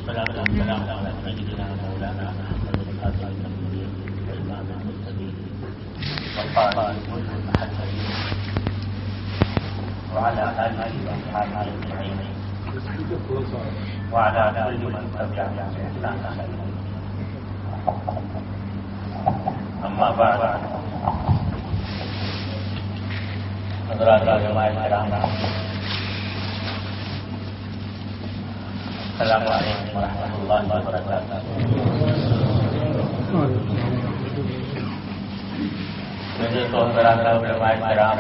والصلاة والسلام على سيدنا مولانا محمد الفاتح المبين والإمام المرسلين وقائد المحمدين وعلى آله وأصحابه أجمعين وعلى كل من تبعهم بإحسان. أما بعد، حضرات علماء کرام، السلام علیکم ورحمۃ اللہ وبرکاتہ۔ میرے دوستان علماء کرام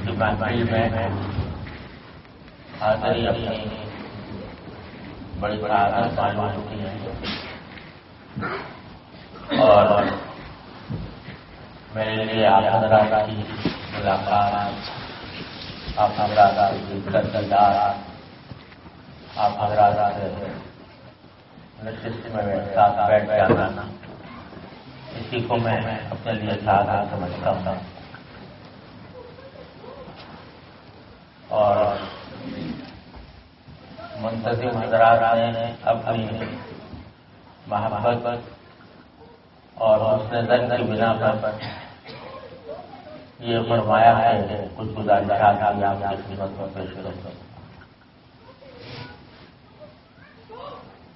کی محفل میں حاضری اپنی بڑی سعادت معلوم ہوتی ہے، اور میرے لیے آپ حضرات کی ملاقات، آپ حضرات کی دیدار، آپ حضرات نشست میں ساتھ بیٹھ جانا، اسی کو میں اپنے لیے سعادت سمجھتا ہوں۔ اور منتظم حضرات نے اپنی محبت اور حسن ظن کی بنا پر یہ فرمایا ہے کہ کچھ گزارشات آپ کی خدمت میں پیش کروں۔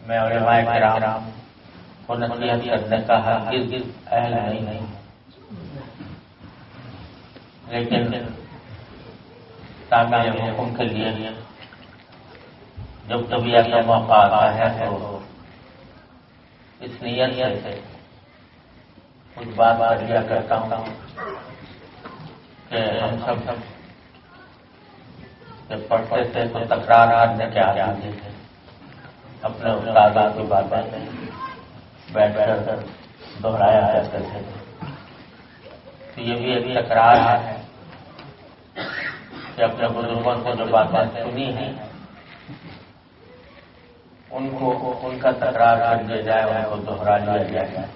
میں علماء کرام کو نصیحت کرنے کا ہرگز اہل نہیں، لیکن تعمیل حکم کے لیے جب کبھی ایسا موقع آتا ہے تو اس نیت سے کچھ بات کیا کرتا ہوں کہ ہم سب جب پڑھتے تھے تو تکرار کرنے کے عادی تھے، اپنے استادوں کی باتیں بیٹھ کر دہرایا کرتے تھے۔ تو یہ بھی ایک تکرار ہے کہ اپنے بزرگوں کو جو باتیں سنی ہیں ان کا تکرار کر دیا جائے، ان کو دہرا لیا جائے،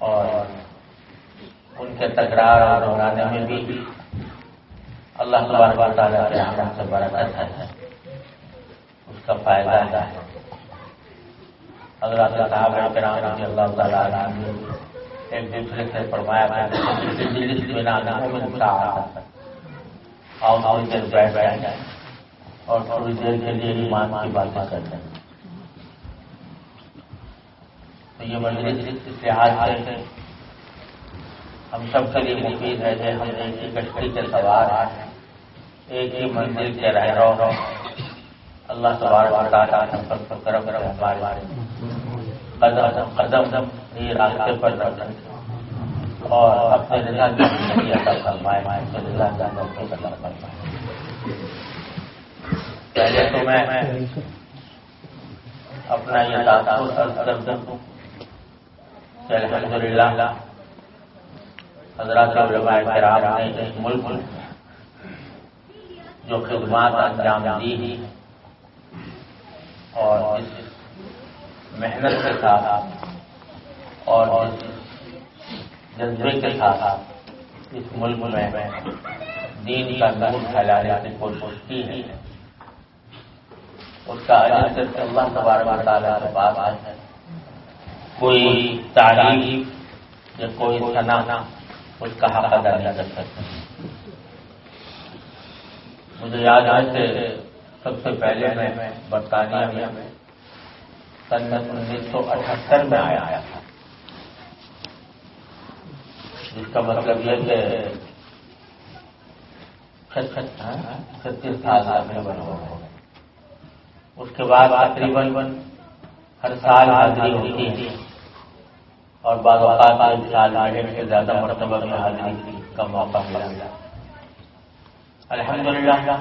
اور ان کے تکرار اور دہرانے میں بھی اللہ تبارک و تعالیٰ کے رحمت سے برکت ہے، اس کا فائدہ ہے۔ حضرات صحابہ کرام رضی اللہ تعالیٰ عنہ ایک دوسرے سے فرمایا کرتے تھے اور تھوڑی دیر بیٹھ جائیں اور تھوڑی دیر کے لیے ایمان کی باتیں کرتے ہیں۔ تو یہ مجلس اس لحاظ سے ہم سب کے لیے مفید ہے کہ ہم ایک ہی کشتی کے سوار ہیں، ایک ہی منزل کے رہنما ہیں۔ اللہ تبارک و تعالیٰ ہمارے قدم یہ راستے پر رکھیں اور اپنے رضا کی زندگی عطا فرمائے، اپنے رضا کی زندگی عطا فرمائے۔ پہلے تو میں اپنا یہ تاثر عرض کر دوں کہ الحمدللہ حضرات علماء کرام نے اس ملک میں جو خدمات انجام دی اور جس محنت کے ساتھ اور جس جذبے کے ساتھ اس ملک میں دین کا نور پھیلانے کی کوشش کی ہے، اس کا اجر صرف اللہ تبارک و تعالیٰ سے بات ہے۔ کوئی تعریف یا کوئی ثنا اس کا حق ادا نہیں کر سکتا۔ مجھے یاد ہے کہ سب سے پہلے میں برطانیہ میں سن 1978 میں آیا تھا، جس کا مطلب یہ کہ 36 سال تقریباً ہو گئے۔ اس کے بعد تقریباً ہر سال حاضری ہوتی ہے اور بعض اوقات ایک سال آگے سے زیادہ مرتبہ میں حاضری کا موقع ملا۔ الحمدللہ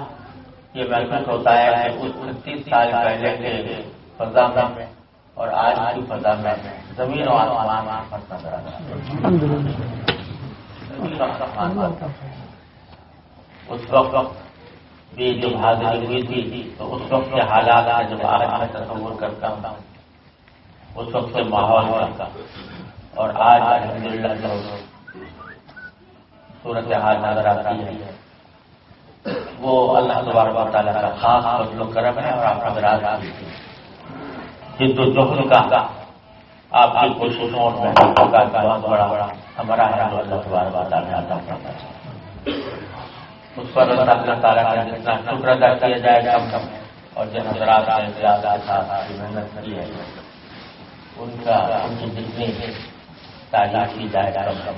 یہ محسوس ہوتا ہے کہ اس 36 سال پہلے کے فضا میں اور آج کی فضا میں زمین و آسمان فرق نظر آتا ہے۔ اس وقت بھی جب حاضری ہوئی تھی تو اس وقت کے حالات جب آج میں تصور کرتا ہوں اس وقت کے ماحول کا، اور آج الحمدللہ جو صورت حال نظر آتی ہے وہ اللہ تبارک و تعالیٰ کا خاص فضل و کرم ہے، اور آپ حضرات جد و جہد کا، آپ کی کوششوں اور محنتوں کا بہت بڑا ہمارا ہے جو اللہ تبارک و تعالیٰ عطا فرماتا ہے۔ اس پر اللہ تعالیٰ کا جتنا شکر ادا کیا جائے کم کم ہے، اور جن حضرات نے زیادہ محنت کی ہے ان کی جتنی تعریف کی جائے کم کم۔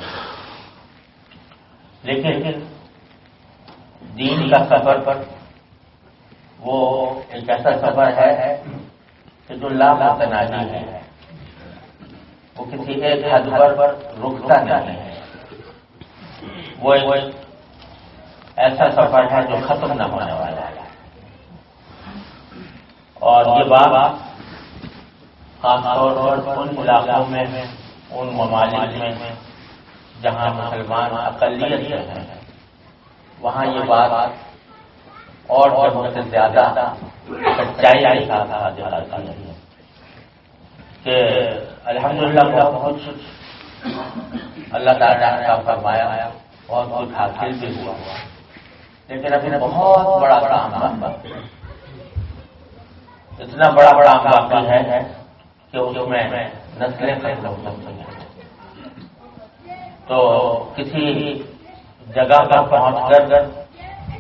لیکن دین کا سفر پر وہ ایک ایسا سفر ہے کہ جو لامتناہی ہے، وہ کسی ایک حد پر رکتا نہیں ہے، وہ ایسا سفر ہے جو ختم نہ ہونے والا ہے۔ اور یہ بات خاص طور پر ان علاقوں میں، ان ممالک میں جہاں مسلمان اقلیت ہیں، وہاں یہ بات اور جگہوں سے زیادہ سچائی کے ساتھ آتی ہے کہ الحمدللہ بہت کچھ اللہ تعالیٰ نے فرمایا، بہت کچھ حاصل بھی ہوا، لیکن ابھی بہت بڑا کام اتنا بڑا باقی ہے کہ اس میں نسلیں ختم ہو سکتی ہیں۔ تو کسی جگہ پر پہنچ کر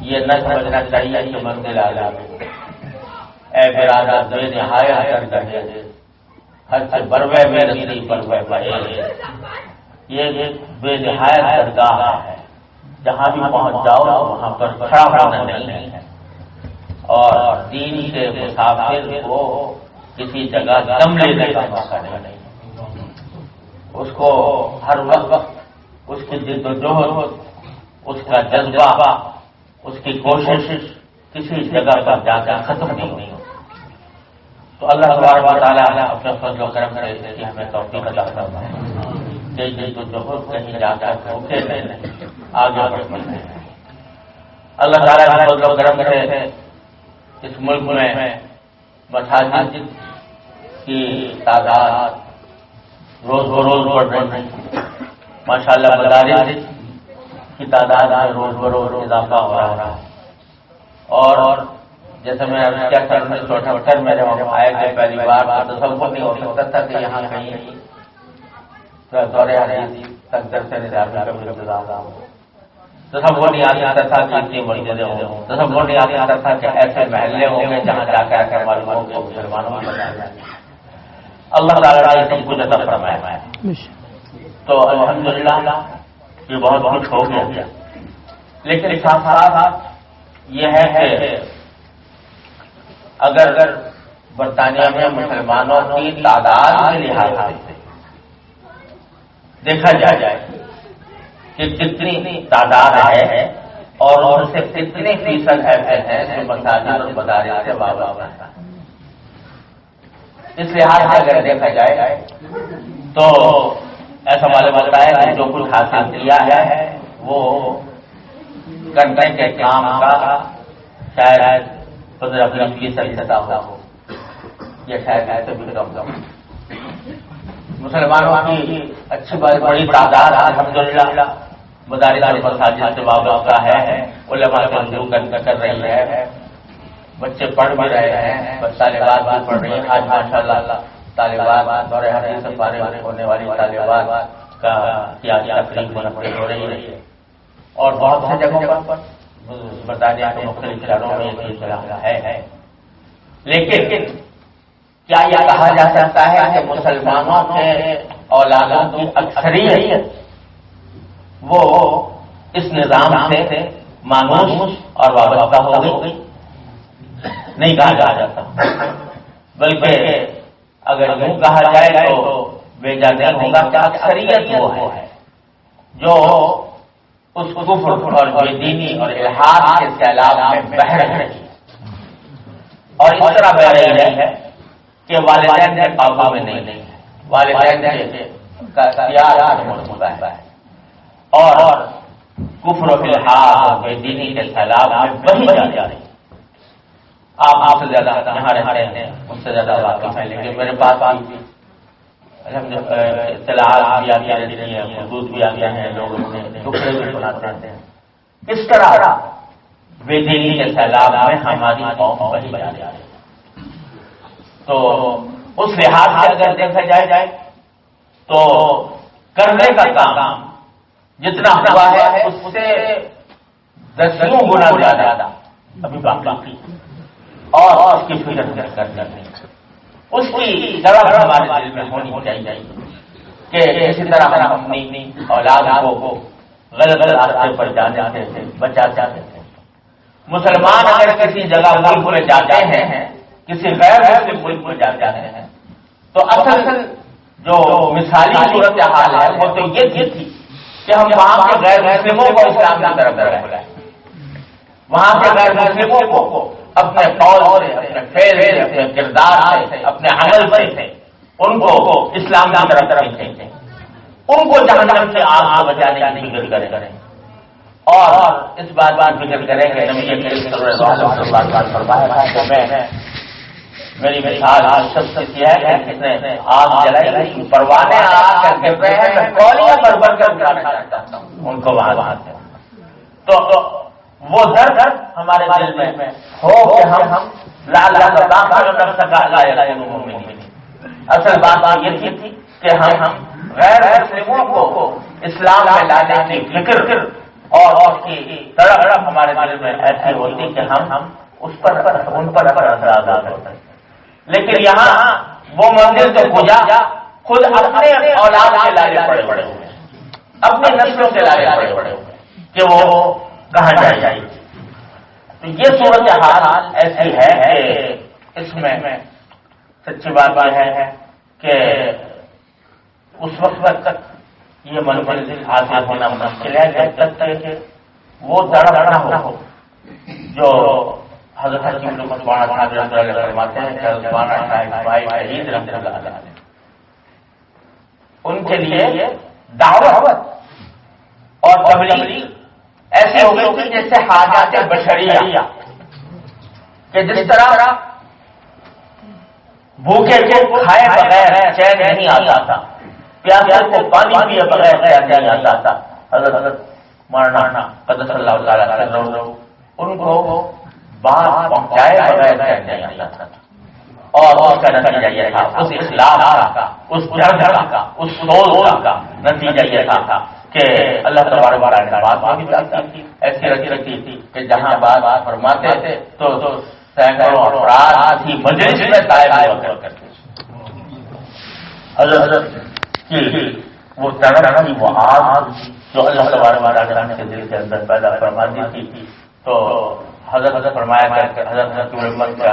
یہ نہ سمجھنا چاہیے کہ منزل اعلیٰ اے برادر بے نہایت درگاہ حد سے بروے میں رسی بروے بہے، یہ بے نہایت درگاہ ہے، جہاں بھی پہنچ جاؤ وہاں پر کھڑا ہونا نہیں ہے، اور دین کے مسافر کو کسی جگہ دم لینے کا موقع نہیں، اس کو ہر وقت اس کی جد و جہد، اس کا جذبہ، اس کی کوشش کسی جگہ پر جا کر ختم نہیں ہوئی۔ تو اللہ تبارک و تعالیٰ اپنے فضل و کرم سے ہمیں توفیق عطا فرمائے کہ جد و جہد کہیں جا کر رکے نہیں، آگے بڑھتے ہیں۔ اللہ تعالیٰ کے فضل و کرم سے اس ملک میں مساجد کی تعداد روز بروز بڑھ رہی ہے، ماشاءاللہ مدارس کی تعداد میں روز بروز اضافہ ہو رہا ہے۔ اور جیسے میں کیا کرنے چھوٹا میں جب آئے تھے پہلی بار تو تصور نہیں ہو سکتا تھا کہ یہاں کہیں دور حدیث تک درس نظامی کا بھی انتظام ہو، تصور نہیں آ سکتا تھا کہ اتنی مسجدیں ہوں، تصور نہیں آ سکتا تھا کہ ایسے محلے ہوں گے جہاں جا کر معلوم ہو کہ مسلمانوں میں بنایا جائے۔ اللہ تعالیٰ نے سب کچھ عطا فرمایا ہے، تو الحمدللہ یہ بہت کچھ ہو گیا۔ لیکن ساتھ ساتھ یہ ہے کہ اگر برطانیہ میں مسلمانوں کی تعداد کے لحاظ سے دیکھا جائے کہ کتنی تعداد ہے اور ان سے کتنے فیصد ایسے ہیں جو مساجد اور مدارس سے وابستہ ہیں، اس لحاظ سے اگر دیکھا جائے تو ایسا معلوم ہوتا ہے کہ جو کچھ حاصل کیا ہے وہ کرنے کے کام کا شاید 15-20% ہو، یہ شاید ایسے بھی کم۔ مسلمانوں کی اچھی بڑی تعداد الحمدللہ مدارس اور مساجد سے وابستہ ہے، علماء منظور کر رہی ہے، بچے پڑھ بھی رہے ہیں، طالبات بھی پڑھ رہی ہیں۔ آج ماشاءاللہ طالبات دور حدیث سے فارغ ہونے والی طالبات کا تقریب ہو رہی ہے، اور بہت سی جگہوں پر برطانیہ کے مختلف شہروں میں یہ سلسلہ ہے۔ لیکن کیا یہ کہا جا سکتا ہے کہ مسلمانوں کے اولادوں کی اکثریت وہ اس نظام سے مانوس اور وابستہ ہو گئی؟ نہیں کہا جا سکتا، بلکہ اگر یوں کہا جائے تو بے جا نہیں ہوگا کہ اکثریت وہ ہے جو اس کفر اور بے دینی اور الحاد کے سیلاب میں بہہ رہی ہے، اور اس طرح بہ رہی ہے کہ والدین کے قابو میں نہیں ہے، والدین کا اختیار موجود ہے، اور کفر و الحاد اور بے دینی کے سیلاب میں بہی جا رہی ہے۔ آپ سے زیادہ یہاں رہتے ہیں، اس سے زیادہ واقف ہیں، لیکن میرے پاس اطلاعات بھی آتی رہتی ہیں، حدود بھی آتے ہیں، لوگ ٹکڑے بھی سناتے ہیں۔ اس طرح بے دینی کے سیلاب میں ہماری قوم بہی جا رہی ہے. تو اس لحاظ سے اگر دیکھا جائے تو کرنے کا کام جتنا ہوا ہے اس سے دسیوں گنا زیادہ ابھی باقی اور اس کی فکر کرنا اس کی طرف ہمارے دل میں ہونی چاہیے کہ اسی طرح ہم اپنی اولاد کو غلط راستے پر جاتے تھے بچا جاتے تھے. مسلمان اگر کسی جگہ ملک میں جاتے ہیں کسی غیر مسلم ملک میں جاتے ہیں تو اصل جو مثالی صورت حال ہے وہ تو یہ تھی کہ ہم وہاں کے غیر مسلموں کو اسلام کی طرف بلائیں, وہاں کے غیر مسلموں کو اپنے قول سے, اپنے فعل سے, اپنے کردار سے, اپنے عمل سے ان کو اسلام کی طرف کھینچیں, ان کو جہنم سے آگ بچانے کی فکر کریں اور اس بات فکر کریں کہ نبی کریم صلی اللہ علیہ وسلم فرمایا کہ میں میری مثال شخص کی ہے کہ جس نے آگ جلائی پروانے آ کر گر رہے ہیں, میں کولیاں بھر کر اٹھانا چاہتا ہوں ان کو وہاں سے. تو وہ درد ہمارے دل میں ہو کہ ہم اصل بات یہ تھی کہ ہم غیر مسلموں کو اسلام میں لانے کی فکر اور اس کی تڑپ ہمارے دل میں ایسی ہوتی کہ ہم اس پر ان پر اثر ہوتا ہے. لیکن یہاں وہ منزل تو خود اپنے اولاد سے لانے پڑے ہوئے, اپنی نسلوں سے لانے پڑے ہوئے کہ وہ کہاں جائے. تو یہ صورت حال ایسی ہے کہ اس میں سچی بات ہے کہ اس وقت تک یہ منزل حاصل ہونا مشکل ہے جب تک کہ وہ تڑپ نہ ہو جو حضرت حکیم عثمان صاحب رحمۃ اللہ علیہ فرماتے ہیں کہ عثمان صاحب بھائی شہید رحمۃ اللہ علیہ ان کے لیے دعوت اور تبلیغ ایسی ہو گئی جیسے حاجات بشریہ کہ جس طرح بھوکے کو کھائے بغیر چین نہیں آتا تھا, پیاسے کو پانی پیے بغیر چین نہیں آتا تھا. حضرت مولانا قدس اللہ تعالیٰ ان کو بات پہنچائے بغیر چین نہیں آتا تھا. اور اس کا نتیجہ یہ تھا, اس اخلاق کا, اس جذبہ کا, اس سوچ کا نتیجہ یہ تھا کہ اللہ تبارک و تعالیٰ نے بات ایسی رکھی تھی کہ جہاں بات فرماتے تھے تو سینکڑوں افراد کی مجلس میں قائم ہوا کرتے. حضرت کی وہ تڑپ کی وہ آگ جو اللہ تبارک و تعالیٰ کے دل کے اندر پیدا فرما دی تھی. تو حضرت فرمایا کہ حضرت کی رحمت سے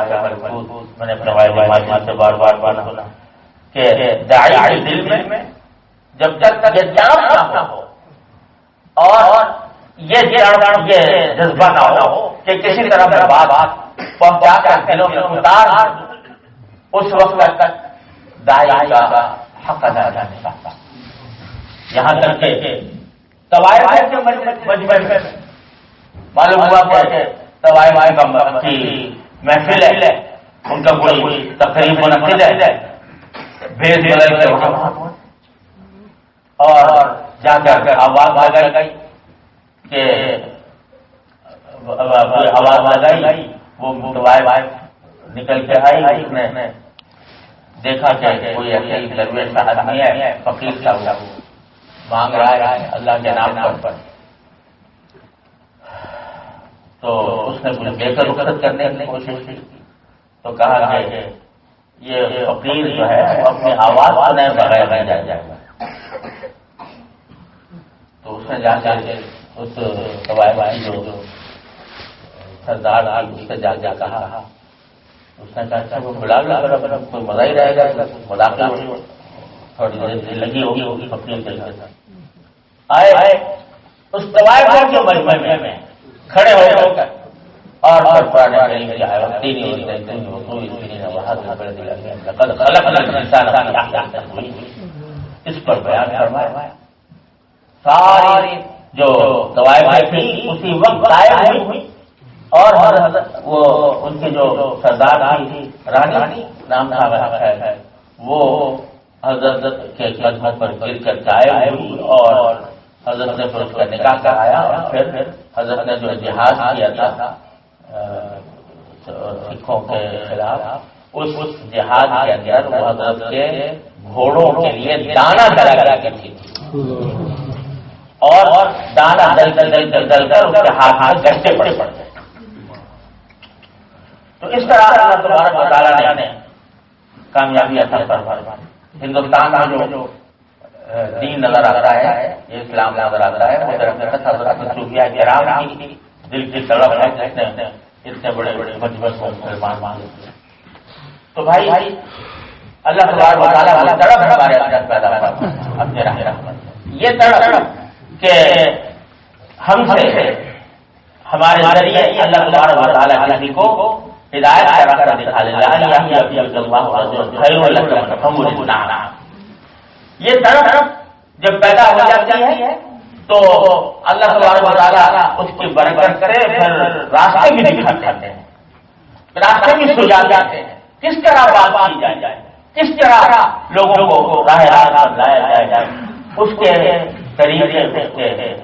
میں نے اپنے والد سے بار سنا کہ داعی کے دل میں جب تک یہ جان نہ ہو اور یہ جذبہ نہ ہو کہ کسی طرح سے بات پہنچا کر دلوں میں اتار, اس وقت تک داعی کا حق ادا نہیں کرتا. یہاں تک کہ طوائف کے مجمع میں معلوم ہوا کہ طوائف کی محفل ہے, ان کا کوئی تقریب منعقد ہے, بھیج بدل کے وہاں اور جا کر آواز لگائی کہ آواز لگائی, وہ طوائف نکل کے آئی. اس نے دیکھا کہ کوئی ایسی درویش آدمی ہے, فقیر تھا, مانگ رہا ہے اللہ کے نام پر. تو اس نے کچھ بے کر رخصت کرنے کی کوشش کی تو کہا کہ یہ فقیر جو ہے وہ اپنی آواز سنے بغیر رہ جائے گا. تو اس نے جا کے اس طوائف جو سردار اس سے جا کہا, اس نے کہا وہ بلا کوئی مزہ ہی رہے گا, مداخلت تھوڑی دیر لگی ہوگی فقیر کے ساتھ. آئے اس طوائف کے مجمع میں کھڑے ہو کر اور اس پر بیان فرمایا. ساری جو طوائف تھی اسی وقت قائم ہوئی اور وہ ان کی جو سردار تھی رانی نام ہے وہ حضرت کے قدموں پر گر کر قائم ہوئی اور حضرت نے پھر اس کا نکاح کرایا اور پھر حضرت نے جو جہاد کیا تھا سکھوں کے خلاف، اس جہاد کے اندر وہ حضرت کے گھوڑوں کے لیے دانا کرا کی تھی اور دانا دل کر اس کے ہاتھ میں گھٹے پڑے پڑتے. تو اس طرح اللہ تبارک و تعالیٰ نے کامیابی عطا فرمائی. ہندوستان کا جو دین نظر آتا ہے، یہ اسلام نظر آتا ہے، وہ درخت حضرت صوفیہ کرام کی دل کی تڑپ ہے جس نے اتنے بڑے بڑے مجبور مسلمان مان لیے. تو بھائی اللہ تبارک و تعالیٰ والا تڑپ ہمارے اندر پیدا کرتا اپنے راہ یہ تڑپ کہ ہم سے ہمارے ذریعے اللہ تبارک و تعالیٰ کسی کو ہدایت کا راستہ دکھا لے. یہ طرف جب پیدا ہو جاتی ہے تو اللہ تبارک و تعالیٰ اس کی برکت کرے، پھر راستے بھی دکھاتے ہیں، راستے بھی سجا جاتے ہیں. کس طرح بات کی جائے، کس طرح لوگوں کو راہ راست لایا جائے، اس کے طریقے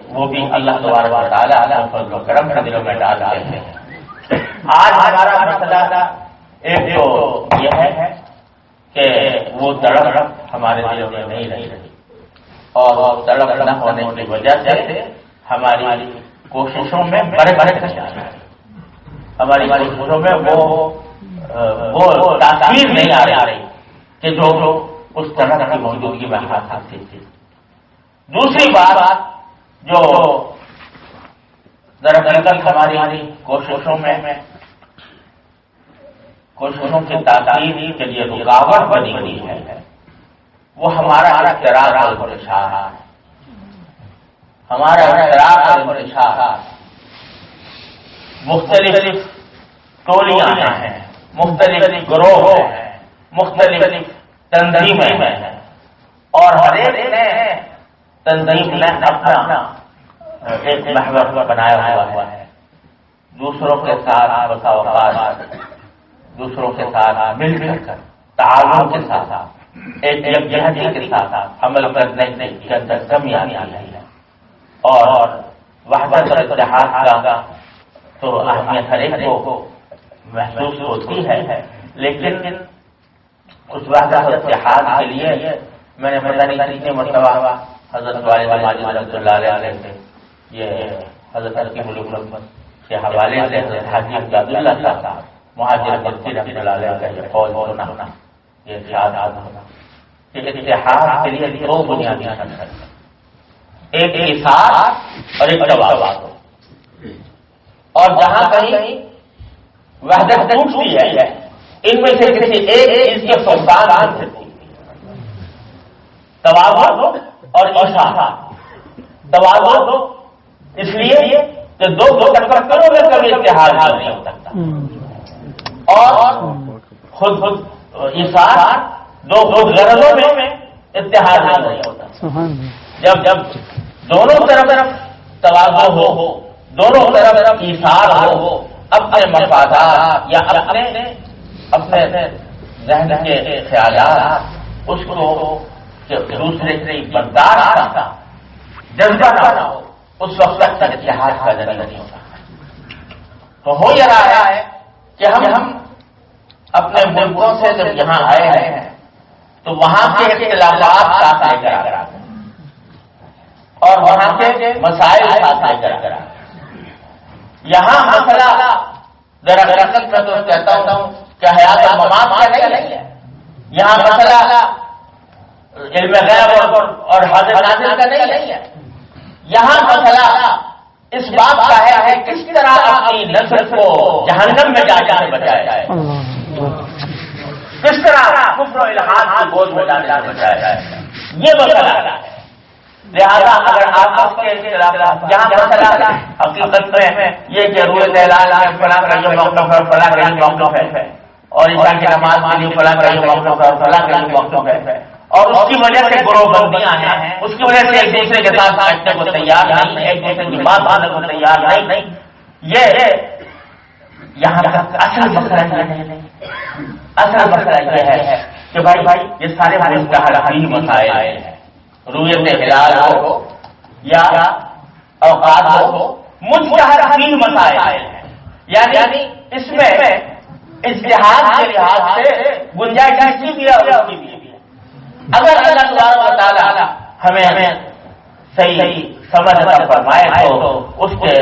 وہ بھی اللہ تبارک و تعالیٰ فضل و کرم کے دلوں میں ڈال دیتے ہیں. آج ہمارا مسئلہ ایک تو یہ ہے کہ وہ تڑپ ہمارے دلوں میں نہیں رہی اور تڑپ نہ ہونے کی وجہ سے ہماری کوششوں میں برکت نہیں آ رہی، ہماری کوششوں میں وہ تاثیر نہیں آ رہی کہ جو اس طرح کی موجودگی میں حاصل تھی. دوسری بات جو دراصل ہماری کوششوں کی تاثیر کے لیے رکاوٹ بنی ہوئی ہے، وہ ہمارا اختراع اور اشاعت. ہمارا اختراع اور اشاعت مختلف ٹولیاں ہیں، مختلف گروہ ہیں، مختلف تنظیمیں ہیں، اور ہر ایک نے تنظیم نے اپنا ایک محور بنایا ہوا ہے. دوسروں کے ساتھ وفاقات، دوسروں کے ساتھ مل کر تعاون کے ساتھ ایک یکجہتی کے ساتھ عمل کرنے کے اندر کمی آ رہی ہے. اور وحدت اور اتحاد کا تو اہمیت ہر ایک کو محسوس ہوتی ہے، لیکن اس وحدت اور اتحاد کے لیے میں نے پتہ نہیں کتنی مرتبہ حضرت والد ماجد رحمۃ اللہ علیہ سے یہ حضرت حکیم الامت کے حوالے سے حضرت حاجی امداد اللہ صاحب مہاجر برسی رحمۃ اللہ علیہ کا یہ قول ہونا، یہ ارشاد ہونا کہ اتحاد کے لیے دو بنیادی شرط ہیں، ایک ایثار اور ایک تباہ. اور جہاں کہیں وحدت ٹوٹتی ہے ان میں سے کسی ایک چیز کے فساد تواضع اور ایثار. تواضع اس لیے کہ دو ٹکروں میں کبھی اتحاد نہیں ہو سکتا، اور خود ایثار دو غرضوں میں اتحاد نہیں ہوتا. جب دونوں طرف تواضع ہو، دونوں طرف ایثار ہو، اپنے مفادات یا اپنے ذہن کے خیالات اس کو دوسرے سے برداشت کا جذبہ نہ ہو، اس وقت تک اتحاد کا ذریعہ نہیں ہوتا. تو ہو یہ رہا ہے کہ ہم اپنے ملکوں سے جب یہاں آئے ہیں تو وہاں کے اختلافات ساتھ لے کر آتے ہیں اور وہاں کے مسائل ساتھ لے کر آتے ہیں. یہاں مسئلہ دراصل میں تو کہتا ہوں کہ حیات و ممات کا نہیں ہے. یہاں مسئلہ علم غیب اور حاضر ناظر کا نہیں ہے. یہاں مسئلہ اس بات کا ہے کس طرح اپنی نسل کو جہنم میں جانے سے بچایا جائے، کس طرح کفر و الحاد کی بوجھ میں جانے سے بچایا جائے. یہ مسئلہ ہے. لہذا اگر آپ کے یہاں مسئلہ حقیقت میں یہ کہ روئے دہلال فلاں کا یہ موقف ہے، فلاں کا یہ موقف ہے، اور عشاء کی نماز کے لیے فلاں کا یہ موقف ہے، فلاں کا یہ موقف ہے، اور اس کی وجہ سے گروہ بندیاں ہیں، اس کی وجہ سے ایک دوسرے کے ساتھ بیٹھنے کو تیار نہیں، ایک دوسرے کی بات ماننے کو تیار نہیں. یہ یہاں کا اصل مسئلہ نہیں. اصل مسئلہ یہ ہے کہ بھائی یہ سارے مستحل مسائل ہیں. رویت ہلال ہو، یا اوقات ہو، مجتہد فی مسائل ہیں، یعنی اس میں اجتہاد کے لحاظ سے گنجائش اس کی بھی ہے اور اس کی بھی ہے۔ اگر اللہ تبارک و تعالی ہمیں صحیح سمجھ عطا فرمائے تو اس کے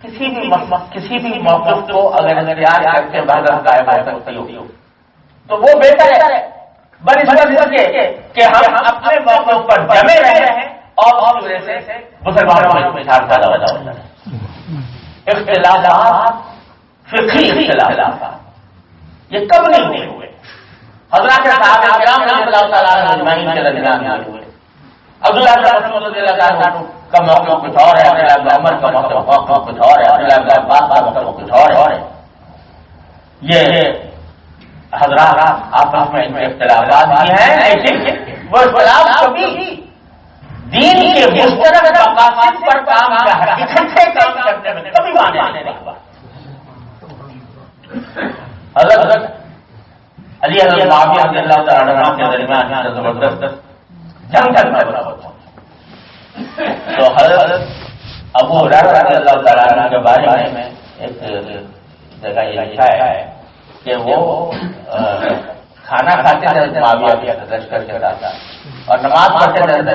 کسی بھی موقف کو اگر اختیار کر کے بہتر قائم ہو سکتی ہو تو وہ بہتر ہے، بنسبت کہ ہم اپنے موقف پر جمے رہے ہیں اور اس وجہ سے مسلمانوں میں پیدا ہوتا ہے۔ اختلافات فقہی اختلافات یہ کب نہیں ہوئے؟ حضرات صحابہ کرام رضی اللہ تعالیٰ عنہ اجمعین کے درمیان ہوئے۔ عبداللہ بن مسعود رضی اللہ عنہ کا موقف کچھ اور ہے، عبداللہ بن عمر کا موقف کچھ اور ہے، عبداللہ بن عباس کا موقف کچھ اور ہے۔ یہ حضرات آپس میں اختلافات بھی ہیں، لیکن وہ اختلاف کبھی دین کے مشترک مقاصد پر کام اکٹھے کام کرنے میں کبھی مانے نہیں ہوا۔ حضرت علی حضرت معاویہ رضی اللہ تعالیٰ عنہ کے درمیان زبردست جنگ کرنا ہوتا تو حضرت ابو ہریرہ رضی اللہ تعالیٰ عنہ کے بارے میں ایک جگہ یہ لکھا ہے کہ وہ کھانا کھاتے تھے معاویہ لشکر کے ساتھ اور نماز پڑھتے تھے۔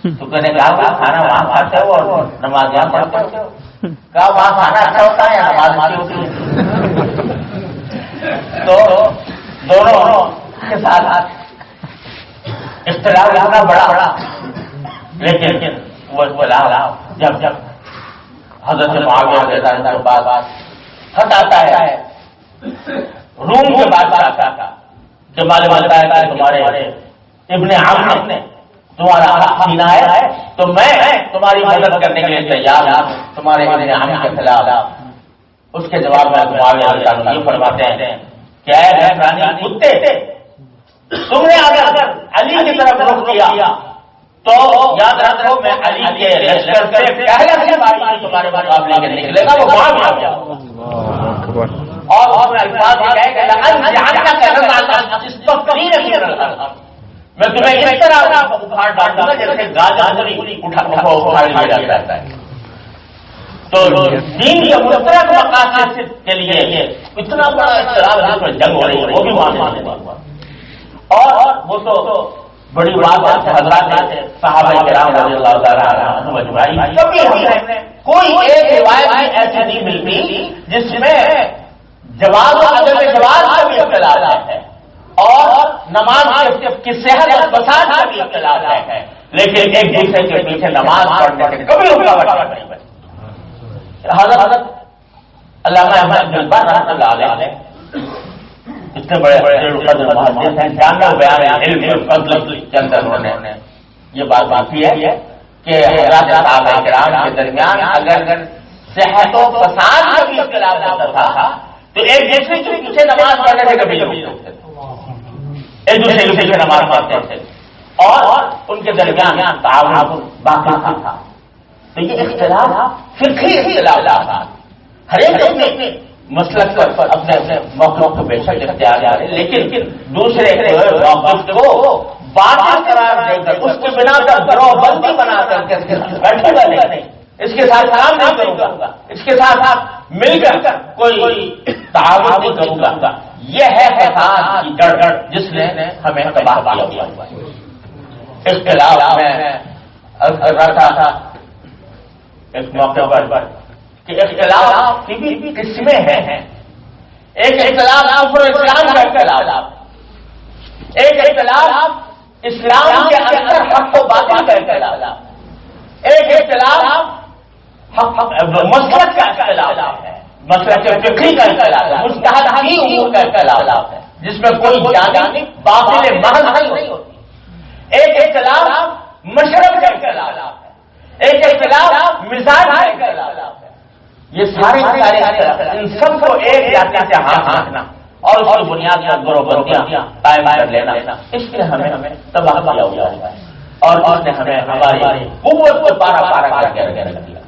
تو کہنے کہا کہ کھانا وہاں کھاتے ہو اور نماز یہاں پڑھتے ہو؟ کہا وہاں کھانا اچھا ہوتا ہے یا نماز اچھی ہوتی ہے؟ تو دونوں کے ساتھ اختلاف اتنا بڑا، لیکن وہ اختلاف جب حضرت معاویہ کے ساتھ بات خط آتا ہے روم کے بادشاہ کا کہ معلوم ہوتا ہے کہ تمہارے ابن عم نے تمہارا حق چھینا ہے تو میں تمہاری مدد کرنے کے لیے تیار ہوں تمہارے ابن عم کے خلاف۔ اس کے جواب میں معاویہ رضی اللہ عنہ یہ فرماتے ہیں کہ اے حکمرانی کتے، تم نے اگر علی کی طرف رخ کیا تو یاد رکھو میں علی کے لشکر سے پہلے سے تمہارے مقابلے کے نکلے گا، وہ معاویہ ہوگا۔ اور الفاظ یہ ہے کہ میں تمہیں اس طرح اکھاڑ ڈالوں گا جیسے گاجری اٹھا لیا جاتا ہے۔ تو دین کے مشترک مقاصد کے لیے اتنا بڑا اختلاف جنگ ہو رہی ہے وہ بھی مان ہوا، اور وہ تو بڑی بات ہے حضرات صحابہ کرام رضی اللہ تعالیٰ عنہم اجمعین۔ کبھی ہمیں کوئی ایک روایت ایسی نہیں ملتی جس میں جواز و عدم جواز کا بھی اختلاف ہے اور نماز کی صحت اور فساد کا بھی اختلاف ہے، لیکن ایک دوسرے کے پیچھے نماز پڑھنے سے کبھی رکاوٹ نہیں بنی۔ حضرت علامہ احمد بن باز رحمۃ اللہ علیہ اتنے بڑے محدث ہیں، جامع بیان علم فضل کے اندر انہوں نے یہ بات کی ہے کہ حضرات صحابہ کرام کے درمیان اگر صحت و فساد کا بھی اختلاف ہوتا تھا تو ایک دوسرے کے پیچھے نماز پڑھنے سے کبھی نہیں ہوتے تھے، ایک دوسرے کے پیچھے نماز پڑھتے تھے اور ان کے درمیان تعاون باقی تھا۔ تو یہ اختلاف فقہی اختلافات ہر ایک اپنے مسلک پر اپنے موقف کو بے شک اختیار کرے، لیکن دوسرے موقف کو باطل قرار دے کر اس کے بنا پر گروہ بندی بنا کر کے بیٹھے گا نہیں، اس کے ساتھ کام نہیں کروں گا، اس کے ساتھ مل کر کوئی تعاون نہیں کروں گا، یہ ہے فساد کی جڑ جس نے ہمیں تباہ کیا ہوا ہے۔ اختلاف میں رہتا تھا ایک موقع پر کہ اختلاف کی بھی قسمیں ہیں، ایک اختلاف کفر اسلام کا اختلاف، ایک اختلاف اسلام کے اندر حق و باطل کا اختلاف، ایک اختلاف مسلک کا اختلاف ہے، مسلک فقہی کا اختلاف ہے، مجتہد کی امور کا اختلاف ہے جس میں کوئی جانب باطل محض نہیں ہوتی، ایک اختلاف مشرب کا اختلاف ہے، ایک اختلاف مزاج کا اختلاف ہے۔ یہ سارے ان سب کو ایک جاتے سے ہاتھ رکھنا اور اس کی بنیاد پر گروہ بندیاں قائم کر لینا، اس لیے ہمیں تباہ کیا ہوا ہے اور اس نے ہمیں ہماری قوت کو پارا کر کے رکھ دیا۔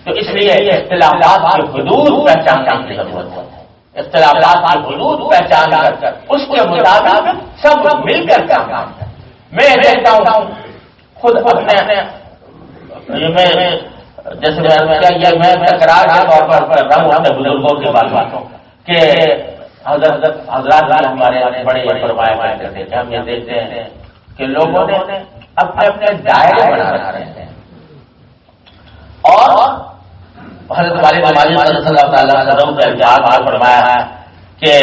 تو اس لیے اختلافات کی حدود پہچان کی ضرورت ہے، اختلافات کی حدود پہچان کر اس کے مطابق سب مل کر کام کریں۔ میں دیکھتا ہوں خود اپنے جیسے میں تکرار کے طور پر کر رہا ہوں اپنے بزرگوں کی باتوں کہ حضرات ہمارے بڑے فرمایا کرتے تھے کہ ہم یہ دیکھتے ہیں کہ لوگوں نے اپنے اپنے دائرے بنا رہے ہیں اور حضرت والد صلی اللہ تعالیٰ وسلم کے الفاظ فرمایا ہے کہ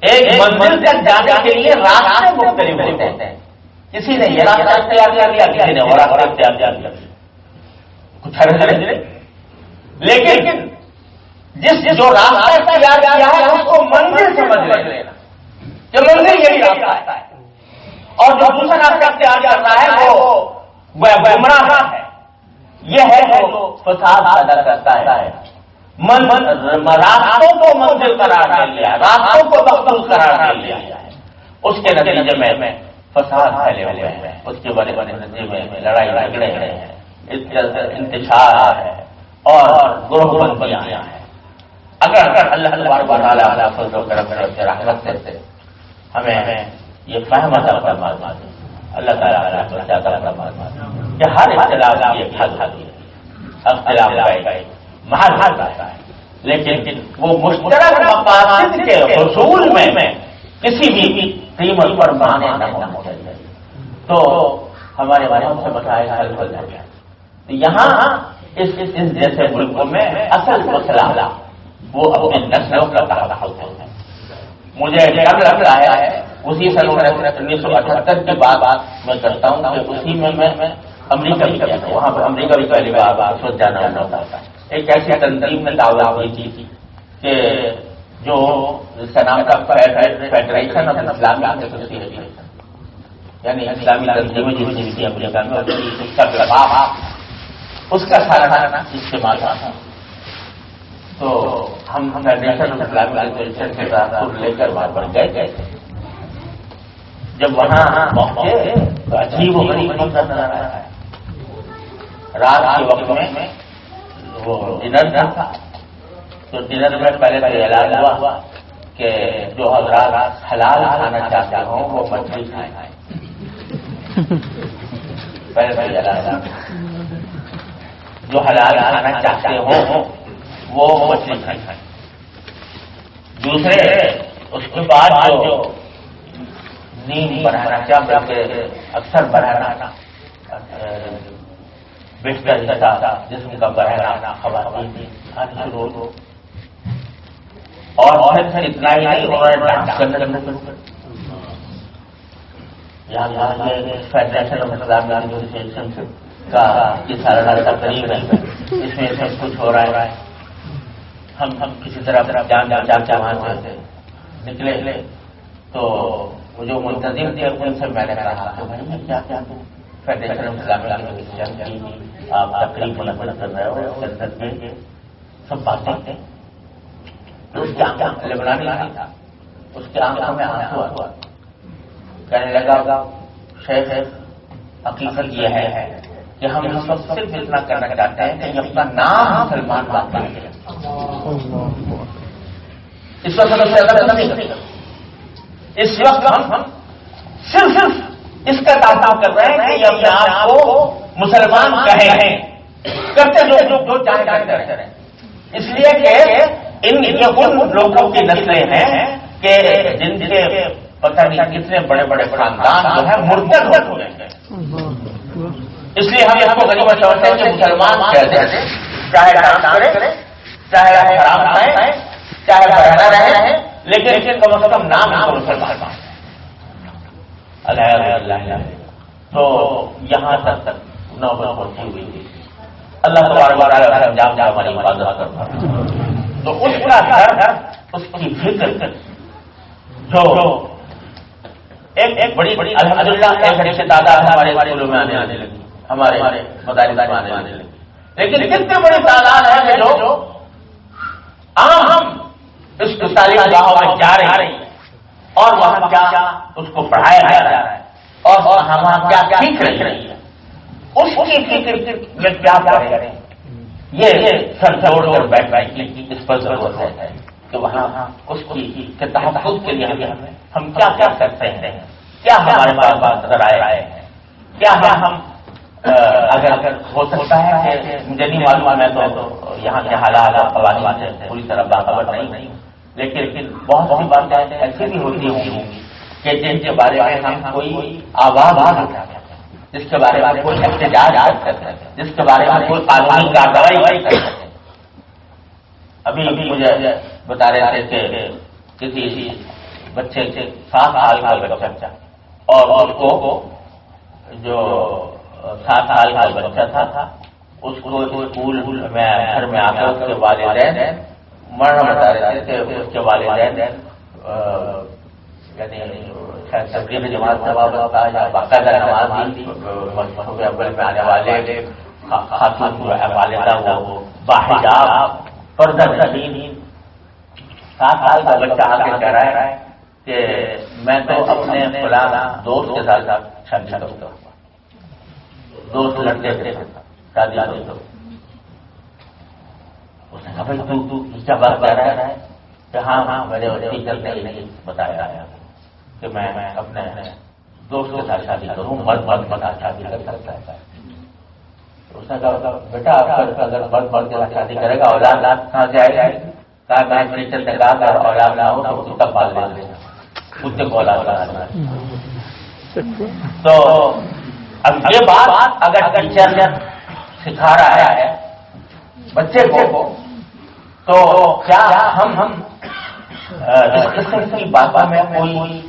ایک منزل تک جانے کے لیے راستے مختلف ہوتے ہیں. کسی نے یہ راستہ اختیار کر لیا, کسی نے وہ راستہ اختیار کر لیا, کچھ لیکن جس جو راستہ اختیار کیا ہے اس کو منزل سمجھ لینا کہ منزل یہی راستہ ہے, اور جو دوسرا راستہ اختیار کرنا ہے وہ گمراہ ہے. یہ ہے جو فساد پیدا کرتا ہے. راستوں کو منزل قرار دے لیا, راستوں کو مقصود قرار دے لیا, اس کے نتیجے میں فساد پھیلے ہوئے ہیں, اس کے بڑے بڑے نتیجے میں لڑائی جھگڑے ہیں, انتشار ہے اور گروہ بندیاں ہیں. اگر اللہ تبارک و تعالیٰ فضل و کرم سے رحمت سے ہمیں یہ فہم عطا فرما دے, اللہ تعالیٰ عطا فرما دے کہ ہر اختلاف کی ایک حد ہے, اختلاف محل آتا ہے, لیکن وہ مشترک مقاصد کے حصول میں کسی بھی قیمت پر مانے نہ ہونا چاہیے. تو ہمارے والوں سے بتایا حل ہو جائے گا. یہاں اس جیسے ملکوں میں اصل مسئلہ وہ اپنے نسلوں کا تحفظ ہے. مجھے ڈر لگ رہا ہے اسی سال 1978 کے بعد میں کرتا ہوں کہ اسی میں امریکہ بھی گیا تھا. وہاں پر امریکہ بھی پہلی بار سوچ جانا ہوتا تھا. ایک ایسی تنظیم میں دعویٰ ہوئی تھی کہ جو جس کا نام تھا فیڈریشن آف اسلامک ایسوسیشن, یعنی اسلامی تنظیمیں جتنی تھی امریکہ میں اس کا وفاق, اس کا سالانہ اجتماع تھا. تو ہم فیڈریشن آف اسلامک ایسوسیشن کے ساتھ لے کر وہاں پر گئے تھے. جب وہاں پہنچے تو عجیب و غریب منظر نظر آ رہا ہے. رات کے وقت میں وہ ڈنر تھا, تو ڈنر میں پہلے تو اعلان ہوا کہ جو حضرات حلال کھانا چاہتے ہوں وہ مچھلی کھائیں. پہلے تو اعلان, جو حلال کھانا چاہتے ہوں وہ مچھلی کھائیں. دوسرے اس کے بعد جو نیند بنانا چاہتے اکثر بنانا بہتر حصہ جسم کا بڑھانا خواتین شروع ہو, اور پھر اتنا ہی نہیں انہوں نے ڈانس کرنا شروع کر. یہاں فیڈریشن آف اسلامک ایسوسیشن کا یہ سالانہ تقریب ہے, اس میں سب کچھ ہو رہا ہے. ہم کسی طرح جان وہاں سے نکلے تو وہ جو منتظر تھے ان سے میں نے کہا کہ بھائی میں کیا دوں, فیڈریشن آف اسلامک ایسوسیشن کی آپ تقریب منعقد کر رہے ہو, سنسد کے سب باتیں تھیں. تو اس کے آنکھ لبنانی تھا, اس کے آنکھوں میں آنسو ہوا, کہنے لگا شیخ حقیقت یہ ہے کہ ہم سب صرف اتنا کرنا چاہتے ہیں کہ اپنا نام مسلمان باقی ہے. اس وقت ہم صرف اس کا دعویٰ کر رہے ہیں کہ اپنے آپ کو مسلمان کہیں, کرتے جو چاہے کرتے رہیں. اس لیے کہ ان لوگوں کی نسلیں ہیں کہ جن کے پتہ نہیں کتنے بڑے بڑے خاندان جو ہے مرتد ہو رہے ہیں. اس لیے ہم اس کو غنیمت سمجھتے ہیں کہ مسلمان کہتے ہیں چاہے ڈانس کرے, چاہے حرام کھائیں, چاہے بہنا رہے, لیکن کم از کم نام کو مسلمان ہے. اللہ تو یہاں تک نوبت پہنچی ہوئی تھی. اللہ تبارک و تعالیٰ انجام ہماری حفاظت کرتا ہے. تو اس کا گھر, اس کی فکر جو ایک بڑی الحمدللہ ایک بڑی تعداد ہمارے اسکولوں میں آنے لگی, ہمارے مدارس میں آنے لگی, لیکن کتنے بڑی تعداد ہے جو عام اس تعلیم گاہوں میں جا رہی ہے اور وہاں کیا اس کو پڑھایا جا رہا ہے اور وہاں کیا سیکھ رہی ہے, اس کی فکر میں کیا کریں, یہ سر جوڑ کر بیٹھ کی اس پر ضرورت ہے کہ وہاں اس کی تحفظ کے لیے ہم کیا کیا کرتے ہیں, کیا ہمارے پاس ذرائع ہیں, کیا ہم اگر ہو سکتا ہے کہ مجھے نہیں معلوم، میں تو یہاں کے حالات قوانین سے پوری طرح باخبر نہیں، لیکن بہت سی باتیں ایسی بھی ہوتی ہوں گی کہ جن کے بارے میں ہم کوئی آواز اٹھاتے ہیں، جس کے بارے میں کوئی احتجاج کرتے ہیں، جس کے بارے میں کوئی قانونی کارروائی کرتے ہیں۔ ابھی مجھے بتا رہے تھے کہ کسی بچے سے 7 سال کا بچہ اور اس کو جو 7 سال کا بچہ تھا اس کو اسکول میں گھر میں آ کر اس کے والدین مرنا بتا رہے تھے کہ اس کے والدین یعنی تقریب جماعت سے وابستہ یا باقاعدہ نمازی مذہب اول میں آنے والے خاتون جو ہے والدہ وہ باحجاب پردہ نشین 7 سال کا بچہ آ کے کہہ رہا ہے کہ میں تو اپنے فلاں دوست کے ساتھ شادی کروں گا، دوست لڑکے سے شادی کروں گا۔ اس نے کہا بھائی تو کیا بات کر رہا ہے کہ ہاں میرے ٹیچر نے نہیں بتایا کہ میں اپنے دوست کے ساتھ شادی کروں، مرد کے ساتھ شادی کر سکتا ہے۔ اس نے کہا بیٹا اگر مرد کے ساتھ شادی کرے گا اولاد کہاں سے آئے گی؟ کہا میں ٹیچر نے کہا اگر اولاد نہ ہو تو کتاب پال لے لینا، کتے کو اولاد بنانا۔ تو اب یہ بات اگر ٹیچر سکھا رہا ہے بچے کو تو کیا ہم اس قسم کی باتوں میں کوئی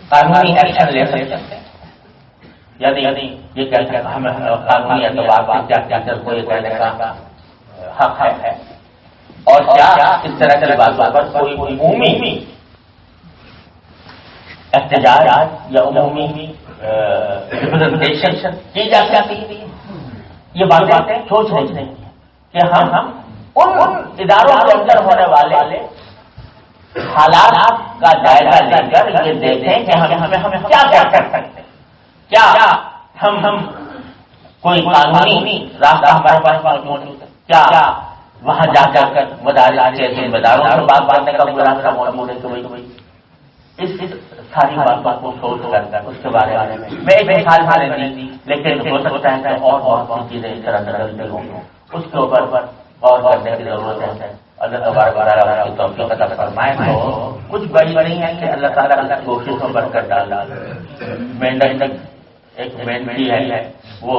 قانونی ایکشن لے سکتے ہیں؟ یعنی یہ کہتے ہیں ہمیں قانونی اعتبار سے کیا ٹیچر کو یہ کہنے کا حق ہے، اور کیا اس طرح کی باتوں پر کوئی عمومی احتجاج یا عمومی ریپرزنٹیشن کی جا سکتی ہے؟ یہ باتیں سوچ رہی ہیں کہ ہم ان اداروں کے اندر ہونے والے حالات کا جائزہ لے کر یہ دیکھیں کہ ہمیں کیا کر سکتے ہیں، کیا ہم کوئی قانونی راستہ ہمارے پاس موجود ہے، کیا وہاں جا کر مدارس کے ذمہ داروں سے بات کرنے کا کوئی راستہ موجود ہے کہ بھائی اس ساری باتوں کو سوچ کر اس کے بارے میں ایک مثال نہیں دی، لیکن ہو سکتا ہے کہ اور بہت سی چیزیں اس طرح نکلتی ہوں، اس کے اوپر غور کرنے کی ضرورت ہے۔ اللہ تبارک و تعالیٰ کی توفیق عطا فرمائے تو کچھ بڑی نہیں ہے کہ اللہ تعالیٰ کی کوششوں پر کر ڈالا۔ مینڈک ایک مینڈی ہے وہ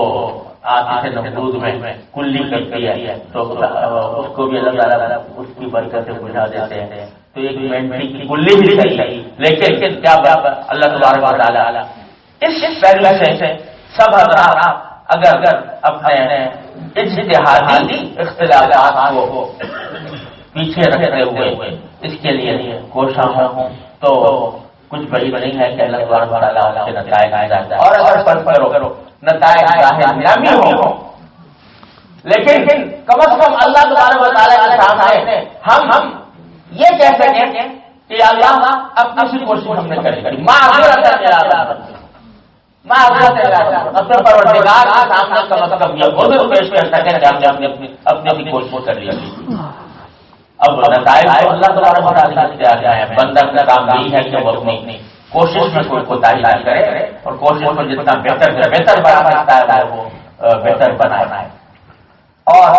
آتی سے نمرود میں کلی کرتی ہے تو اس کو بھی اللہ تعالیٰ اس کی برکت سے بجھا دیتے ہیں۔ تو ایک مینڈی کی کلی بھی صحیح، لیکن کیا اللہ تبارک و تعالیٰ اس پہلو سے سب حضرات اگر اپنے اجتہادی اختلافات کو پیچھے رکھتے ہوئے اس کے لیے کوشاں ہوں تو کچھ بڑی نہیں ہے کہ اللہ تبارک و تعالیٰ کے نتائج آ جاتا ہے۔ اور اگر فرض کرو نتائج ظاہر نہ ہو، لیکن کم از کم اللہ تبارک و تعالیٰ کے سامنے ہم یہ کہہ سکیں کہ اللہ اب اپنی کوشش ہم نے کری، اپنے پروردگار کے سامنے کم از کم یہ عذر پیش کر سکیں کہ ہم نے اپنی کوشش کر لی۔ اب نتائج اللہ تبارک و تعالیٰ سے آ ہے، بندہ کا کام یہی ہے کہ وہ اپنی کوشش میں کوئی کوتاہی نہ کرے اور کوشش کو جتنا بہتر بنا سکتا ہے وہ بہتر بنائے۔ اور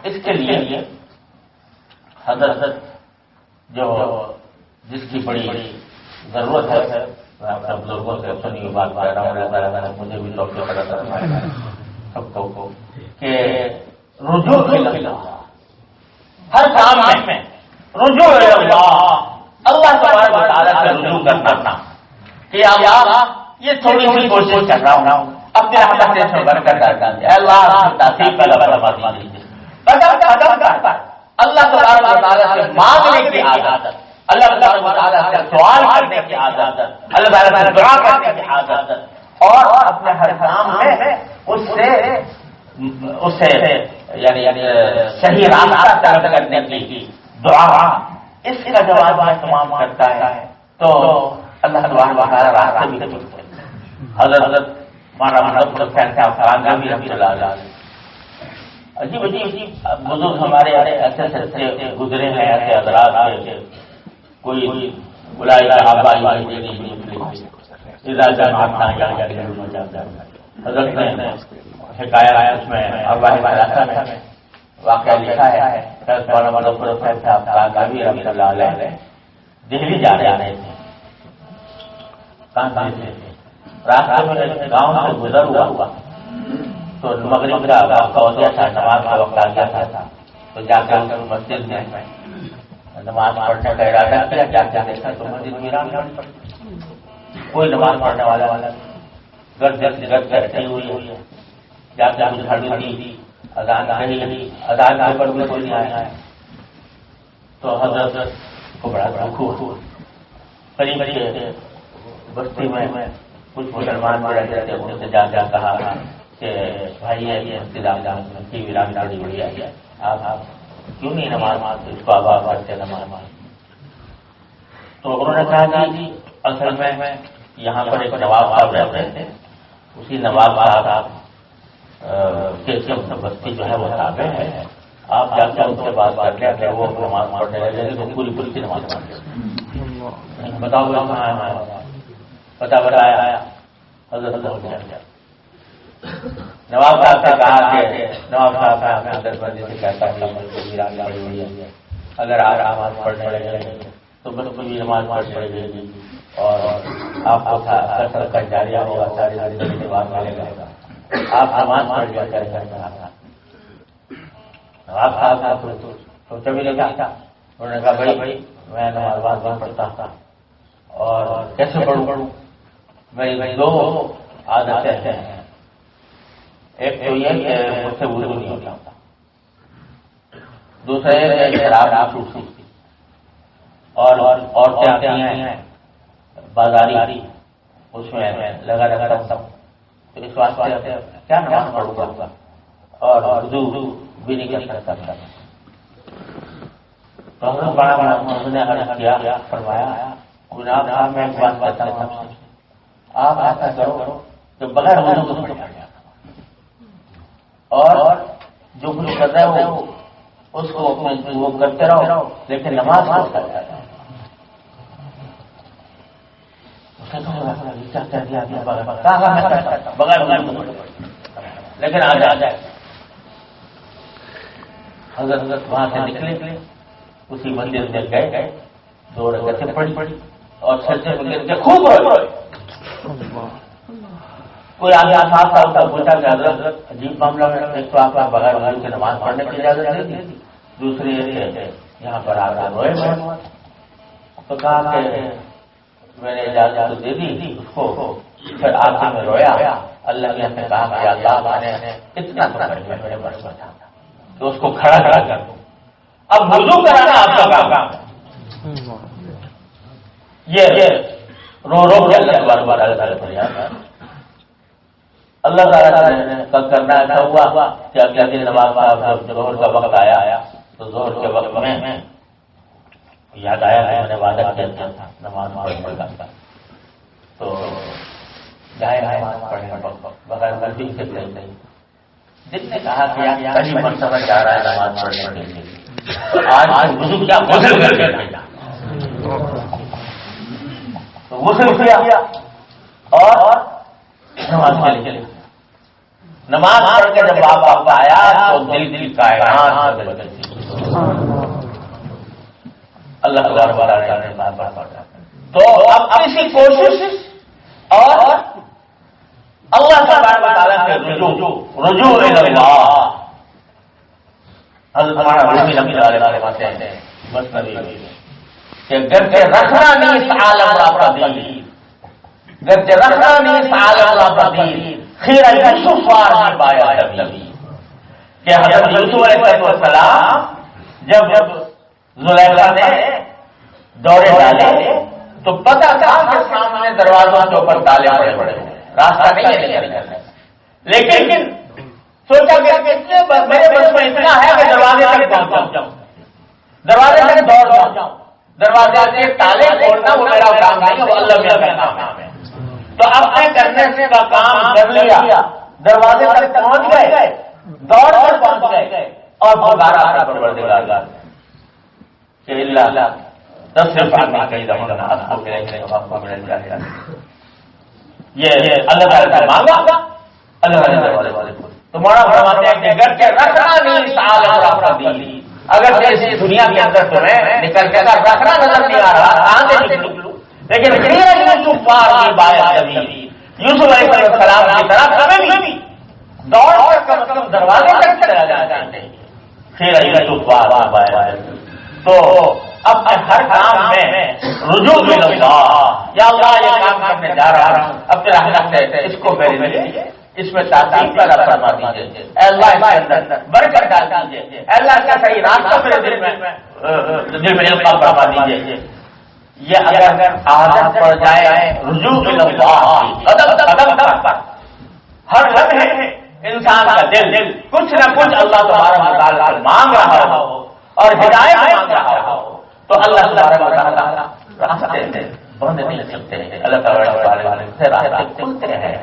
اس کے لیے حضرت جو جس کی بڑی ضرورت ہے، میں اپنے بزرگوں سے سنی ہوئی بات کر رہا ہوں، اللہ تعالیٰ نے مجھے بھی توفیق عطا فرمائے سب کو کہ رجوع اللہ ہر کام میں رجوع اللہ تبارک و تعالیٰ سے رجوع کرنا کہ اللہ یہ تھوڑی سی کوشش کر رہا ہوں اپنے رحمت سے برکت ڈال دے، اللہ تاثیر پیدا فرما دیجیے۔ اللہ تبارک و تعالیٰ سے مانگنے کی عادت، اللہ تبارک و تعالیٰ سے سوال کرنے کی عادت، اللہ تعالیٰ سے دعا کرنے کی عادت، اور اپنے ہر کام میں اس سے یعنی صحیح راستہ طلب کرنے کی دعا، اس کا جواب تمام کرتا ہے تو اللہ تبارک و تعالیٰ راستہ بھی کھولتے ہیں۔ حضرت مولانا مظفر حسین صاحب فرانگی رحمۃ اللہ علیہ عجیب بزرگ ہمارے ایسے گزرے ہیں، ایسے حضرات کے کوئی بلائی حضرت نے حکایت اس میں ارواح ثلاثہ میں واقعہ لکھا ہے کہ مولانا مظفر صاحب کاکاوی رحمۃ اللہ علیہ دہلی جا رہے تھے، کانپور سے راستے میں گاؤں سے گزر ہوا تو مغرب کا وقت ہو گیا تھا، نماز کا وقت آ گیا تھا، تو جا کر مسجد میں نماز پڑھنے کا ارادہ کیا، جا کے دیکھا تو مسجد ویران پڑی، کوئی نماز پڑھنے والا گرد کرتی ہوئی ہے، جا کے ہم جھاڑو دی، اذان کہی، اذان کے پر بھی کوئی نہیں آیا، تو حضرت کو بڑا دکھ ہوا، قریب بستی میں کچھ مسلمان بھی رہتے تھے، ان سے جا کہا کہ بھائی یہ انتظام کی ویران پڑی ہوئی ہے، آپ کیوں نہیں نماز اس کو آباد کرتے نماز؟ تو انہوں نے کہا کہ اصل میں یہاں پر ایک نواب صاحب رہتے تھے، اسی نواب صاحب کے بستی جو ہے وہ تابع ہے، آپ جا کے ان سے بات کر لیں کہ وہ نماز پڑھنے لگے تو پوری کی نماز پڑھ لیں، بتاؤ پتا بتایا حضرت نواب صاحب سے کہا کہ نواب صاحب میں اندر بندی سے کہتا ہے اگر آپ نماز پڑھنے لگے تو بالکل بھی نماز پڑھ پڑے گی اور آپ کا جاریہ ہوگا، ساری زندگی کے بعد ملے گا، آپ نماز پڑھ لیا کر نواب صاحب سوچا بھی لگا، انہوں نے کہا بھائی میں نماز بات پڑھتا تھا اور کیسے پڑھوں؟ میری دو عادتیں ہیں، ایک تو یہ کہ مجھ سے وضو نہیں ہوتا، دوسرے شراب چھوٹتی اور عورتیں آتی ہیں بازاری، اس میں لگا رہتا ہوں، تو اس واسطے کیا نماز پڑھوں گا اور وضو بھی نہیں کر سکتا۔ تو ہم بڑا نے عرض کیا، فرمایا جناب صاحب میں ایک بات کہتا ہوں، آپ ایسا کرو کہ بغیر وضو کو پڑھ جائے اور جو کچھ کر رہے ہو اس کو وہ کرتے رہو، لیکن نماز کو کرتے رہو۔ بغیر لیکن آ جائے حضرت وہاں سے نکلے، اسی مندر میں گئے، 2 رکعتیں پڑھی اور سجدے میں خوب روئے۔ کوئی آگے 7 سال کا پوچھا کہ حضرت عجیب معاملہ ہے، ایک تو آپ کا بغیر وضو کے نماز پڑھنے کی اجازت نہیں دی، دوسری یہاں پر آ کر روئے ہوئے، تو کہا کہ میں نے اجازت دے دی اس کو، پھر آخر میں رویا، اللہ نے کہا کہ اللہ نے اتنا تو کر دیا میرے بس میں تھا تو اس کو کھڑا کر دوں، اب وضو کرانا آپ کا کام ہے، یہ رو کے اللہ بار اللہ تعالیٰ کا کرنا ایسا ہوا کہ اگلے دن نماز صاحب جب ظہر کا وقت آیا تو ظہر کے وقت میں یاد آیا کہ میں نے وعدہ کیا تھا نماز پڑھنے کا، تو جائے نماز پڑھنے بغیر غلطی سے چلتے جس نے کہا کہ پہلی مرتبہ جا رہا ہے نماز پڑھنے کے لیے، آج وضو کیا غسل کر کے بھیجا، تو غسل کیا اور نماز کے لیے نماز پڑھ کے جب واپس آیا تو دل کائنات بدل گئی، اللہ تبارک نے تو اب اپنی کوشش اور اللہ تبارک و تعالیٰ سے رجوع اللہ، حضرت ہمارا رومی نبی علیہ وسلم نے مسئلہ کہ گھر کے رکھنا نہیں اس عالم کا پردیل، گرچہ رکھنا نہیں عالم کا پردیل، خیر یوسف وار نہیں پایا نبی، کہ حضرت یوسف علیہ السلام جب زلیخا نے دورے ڈالے تو پتہ تھا کہ سامنے دروازوں کے اوپر تالے پڑے راستہ نہیں ہے نکلنے، لیکن سوچا کہ میرے بس میں اتنا ہے کہ دروازے تک پہنچ جاؤں، دروازے تک دوڑ جاؤں، دروازے سے تالے کھولنا وہ میرا کام نہیں، وہ اللہ میاں کا کام ہے، تو اب میں کرنے سے کا کام کر لیا، دروازے تک پہنچ گئے، دوڑ کر پہنچ گئے اور پکارا اپنا پروردگار کہ اللہ تصرف عنی کیدہن اسبک الیک وافق من الجاہلین، یہ اللہ تعالیٰ سے مانگا اللہ تمہارا فرماتے ہیں کہ اگر کے رکھنا نہیں سال دی، اگر اس دنیا کے اندر تمہیں نکل کے رکھنا نظر نہیں آ رہا کہاں سے نکلوں، لیکن یوسف علیہ السلام کی طرح کبھی بھی دوڑ کر کم از کم دروازے تک چلا جانا چاہیے. پھر یوسف تو اپنے ہر کام میں رجوع اللہ، یا اللہ یہ کام کرنے جا رہا ہوں اپنے رحمت سے اس کو میرے لیے اس میں تعلیم پیدا فرما دیجیے، اے اللہ اس کے اندر برکت ڈال دیجیے، اے اللہ کا صحیح راستہ میرے دل میں القاء فرما دیجیے. یہ اگر عادت پڑ جائے رجوع اللہ قدم پر، ہر لمحے انسان کا دل کچھ نہ کچھ اللہ تبارک و تعالی مانگ رہا ہو اور ہدایت مانگ رہا ہو، تو اللہ تبارک و تعالی راستے بند نہیں سکتے ہیں. اللہ تعالی سے راستے کھلتے ہیں.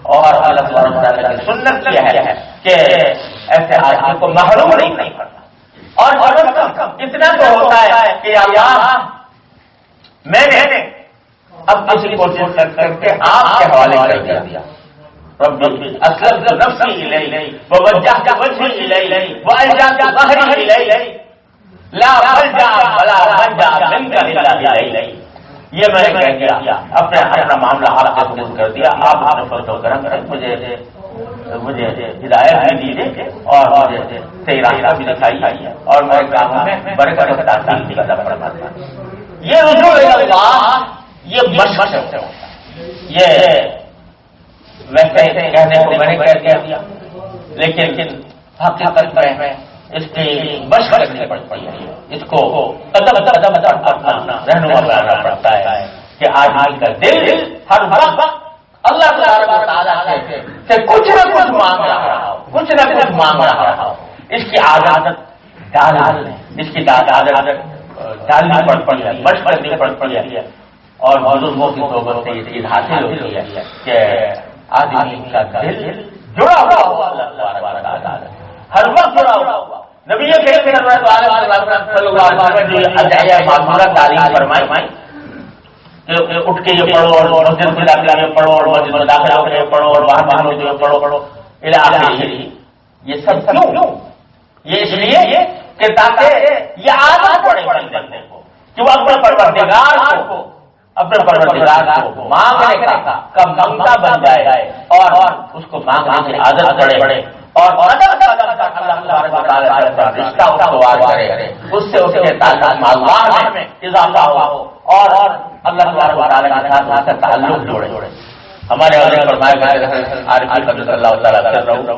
اور اللہ تبارک و تعالی کی سنت یہ ہے کہ ایسے آدمی کو محروم نہیں کرتا. اور اتنا تو ہوتا ہے کہ اللہ میں نے اب کسی کوشش کر کے آپ کے حوالے کر دیا، ربی اسلمت نفسی الیک ووجہت وجہی الیک والجأت ظہری الیک لا ملجأ ولا منجأ منک الا الیک. یہ میں نے کہہ دیا، اپنا معاملہ آپ کے سپرد کر دیا. آپ اپنے فضل و کرم سے مجھے ہدایت بھی دیجیے اور مجھے صحیح راستہ بھی دکھائیے اور میرے کاموں میں برکت اور تعظیم بھی پیدا فرمائیے. یہ رجوع اللہ یہ مشق سے ہوتا ہے. یہ ویسے کہنے کو میں نے کہہ دیا، لیکن حقیقت میں اس کی مشق کرنی پڑتی ہے. اس کو قدم رہنما بنانا پڑتا ہے کہ آدمی کا دل ہر وقت اللہ تبارک و تعالی سے کچھ نہ کچھ مانگ رہا ہو، کچھ نہ کچھ مانگ رہا ہو. اس کی عادت ڈالنا، اس کی عادت ڈالنی پڑتی ہے، مشق کرنی پڑتی ہے. اور بزرگوں کی صحبت سے یہ چیز حاصل ہوتی ہے کہ آدمی کا دل جڑا ہوا اللہ تبارک و تعالی ہر وقت جڑا ہوا. نبی کریم صلی اللہ علیہ وسلم جو معمولہ تعلیم فرمائی کہ اٹھ کے یہ پڑھو اور مسجد میں داخلہ میں پڑھو اور مسجد میں داخلہ ہو کے پڑھو اور باہر باہر ہو کے پڑھو الی آخرہ. یہ سب کیوں؟ یہ اس لیے کہ تاکہ یہ عادت پڑے بندے کو کہ وہ اپنے پروردگار کو مانگنے کا منگتا بن جائے اور اس کو مانگنے کی عادت پڑے اور قدم اللہ تبارک و تعالی کا رشتہ استوار کرے، اس سے اس کے تعلق اللہ میں اضافہ ہو اور اللہ تبارک و تعالی کے ساتھ اس کا تعلق جوڑے. ہمارے حضرت فرمایا گیا عارف صلی اللہ تعالی عنہ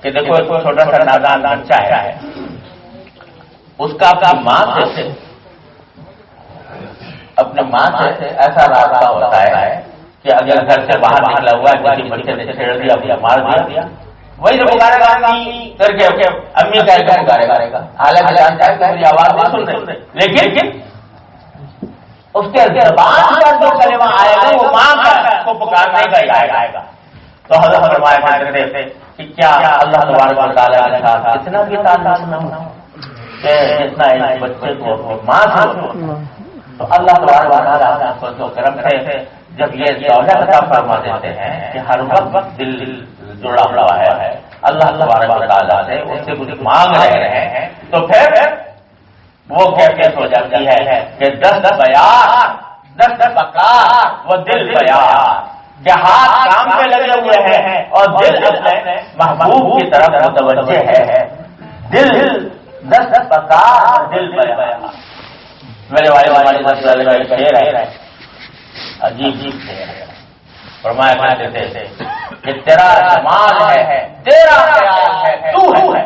کہ دیکھو ایک چھوٹا سا نادان بچہ ہے، اس کا اپنی ماں سے اپنے ماں سے ایسا رابطہ ہوتا ہے کہ اگر گھر سے باہر نکلا ہوا کسی بچے نے چھیڑ دیا مار دیا، وہی تو پکارے گا کر کے امی کا پکارے گا. حالانکہ جانتا ہے کہ میری آواز نہیں سن رہے، لیکن اس کے زبان پر جو کلمہ آئے گا وہ ماں کو پکارنے کا ہی آئے گا. تو حضرت فرمایا کرتے تھے کہ کیا اللہ تبارک و تعالی کے ساتھ اتنا بھی تعلق نہ ہو کہ جتنا اس بچے کو ماں سے تو اللہ تبارک و تعالی فضل و کرم سے جب یہ دولت عطا فرما دیتے ہیں کہ ہر وقت دل جڑا ہوا ہے اللہ تبارک و تعالی سے، اس سے کچھ مانگ رہے ہیں، تو پھر وہ کیفیت ہو جاتی ہے کہ دست بیار دست بکار وہ دل بیار، کہ ہاتھ کام پہ لگے ہوئے ہیں اور دل اپنے محبوب کی طرف متوجہ ہے. دل دست بکار دل بیار. میرے والد کا شعر ہے، عجیب شعر ہے. فرمایا کرتے تھے کہ تیرا جمال ہے تیرا خیال ہے تو ہے،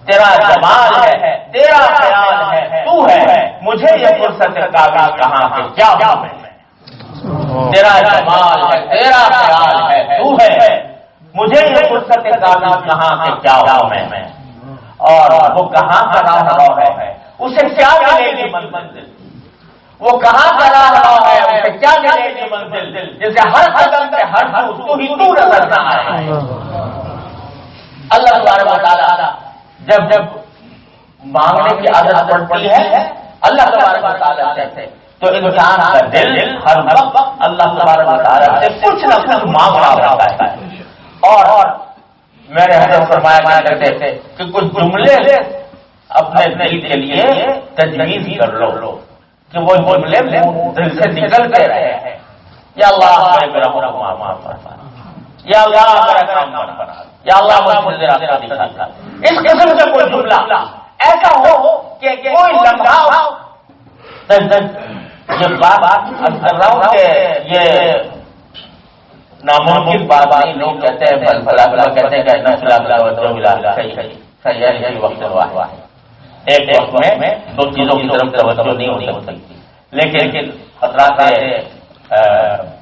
تیرا جمال ہے تیرا خیال ہے تو ہے، مجھے یہ فرصت کاغذ کہاں ہے کیا میں. تیرا جمال ہے تیرا خیال ہے تو ہے، مجھے یہ فرصت کاغذ کہاں ہے کیا میں. اور وہ کہاں کا راہ ہے، اسے کیا ملے گی منزل، وہ کہاں کا راہ ہے، اسے کیا ملے گی منزل، جسے ہر قدم پہ ہر تو ہی تو نظر نہ آئے. اللہ تبارک و تعالی جب مانگنے کی عادت پڑتی ہے اللہ تبارک و تعالی سے، تو انسان کا دل ہر وقت اللہ تبارک و تعالی سے کچھ نہ کچھ مانگ رہا ہوتا ہے. اور میرے حضرت فرمایا کرتے تھے کہ کچھ جملے اپنے دل کے لیے تجویز کر لو کہ وہ جملے دل سے نکلتے رہے ہیں، یا اللہ میرا گناہ معاف فرما، یا اللہ میرا کام بنا، یا اللہ مجھے راستہ دکھا۔ اس قسم کا کوئی جملہ ایسا ہو کہ کوئی لمحہ یہ بات کر رہا ہوں کہ یہ ناممکن بات نہیں، لوگ کہتے ہیں کہتے ہیں کہ صحیح وقت ہوا ہے، ایک وقت میں دو چیزوں کی طرف توجہ نہیں ہو سکتی، لیکن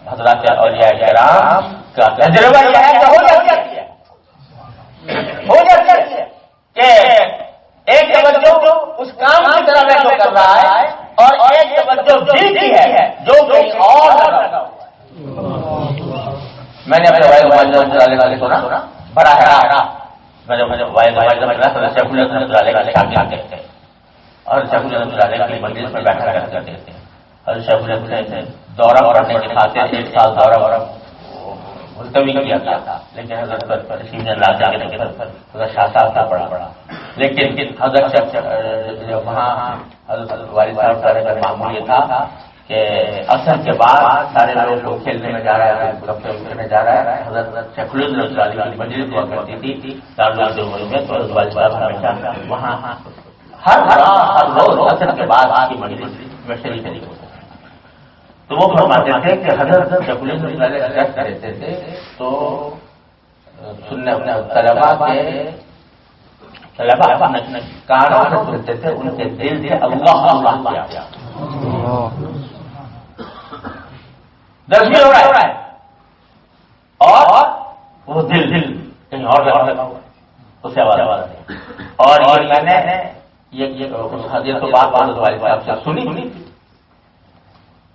حضرات اولیاء کرام کا تجربہ یہ ہے کہ ہو جاتا ہے کہ ایک توجہ اس کام کی طرف جو کر رہا ہے اور ایک توجہ کی ہے جو کہیں اور لگا۔ میں نے اپنے والے سنا بڑا ہے، میں نے اور شیخ الحمد کی مجلس میں بیٹھا کرتے تھے، اور شیخ الحمد سے دورہ کرنے کے خاطر 1 سال دورہ ملتوی کیا تھا، لیکن حضرت تشریف نے لا جا کے حضرت شاہ صاحب کا بڑا لیکن حضرت وہاں حضرت والد صاحب کا معمول یہ تھا کہ عصر کے بعد سارے لوگ کھیلنے میں جا رہا ہے، گپے کرنے جا رہا ہے، حضرت شیخ الحمد کی مجلس ہوا کرتی تھی دارالعلوم میں، تو حضرت والد صاحب ہمیشہ وہاں ہر روز عصر کے بعد کی مجلس میں شریک ہوتے تھے۔ تو وہ فرماتے تھے کہ حضرت جب درس رہتے تھے تو سننے اپنے طلبا اپنے کانوں سے سنتے تھے، ان کے دل سے اللہ اللہ کیا درس بھی ہو رہا ہے اور وہ دل کہیں اور لگا ہوا اسے آواز اور میں نے یہ حدیث تو بات والد صاحب سے سنی تھی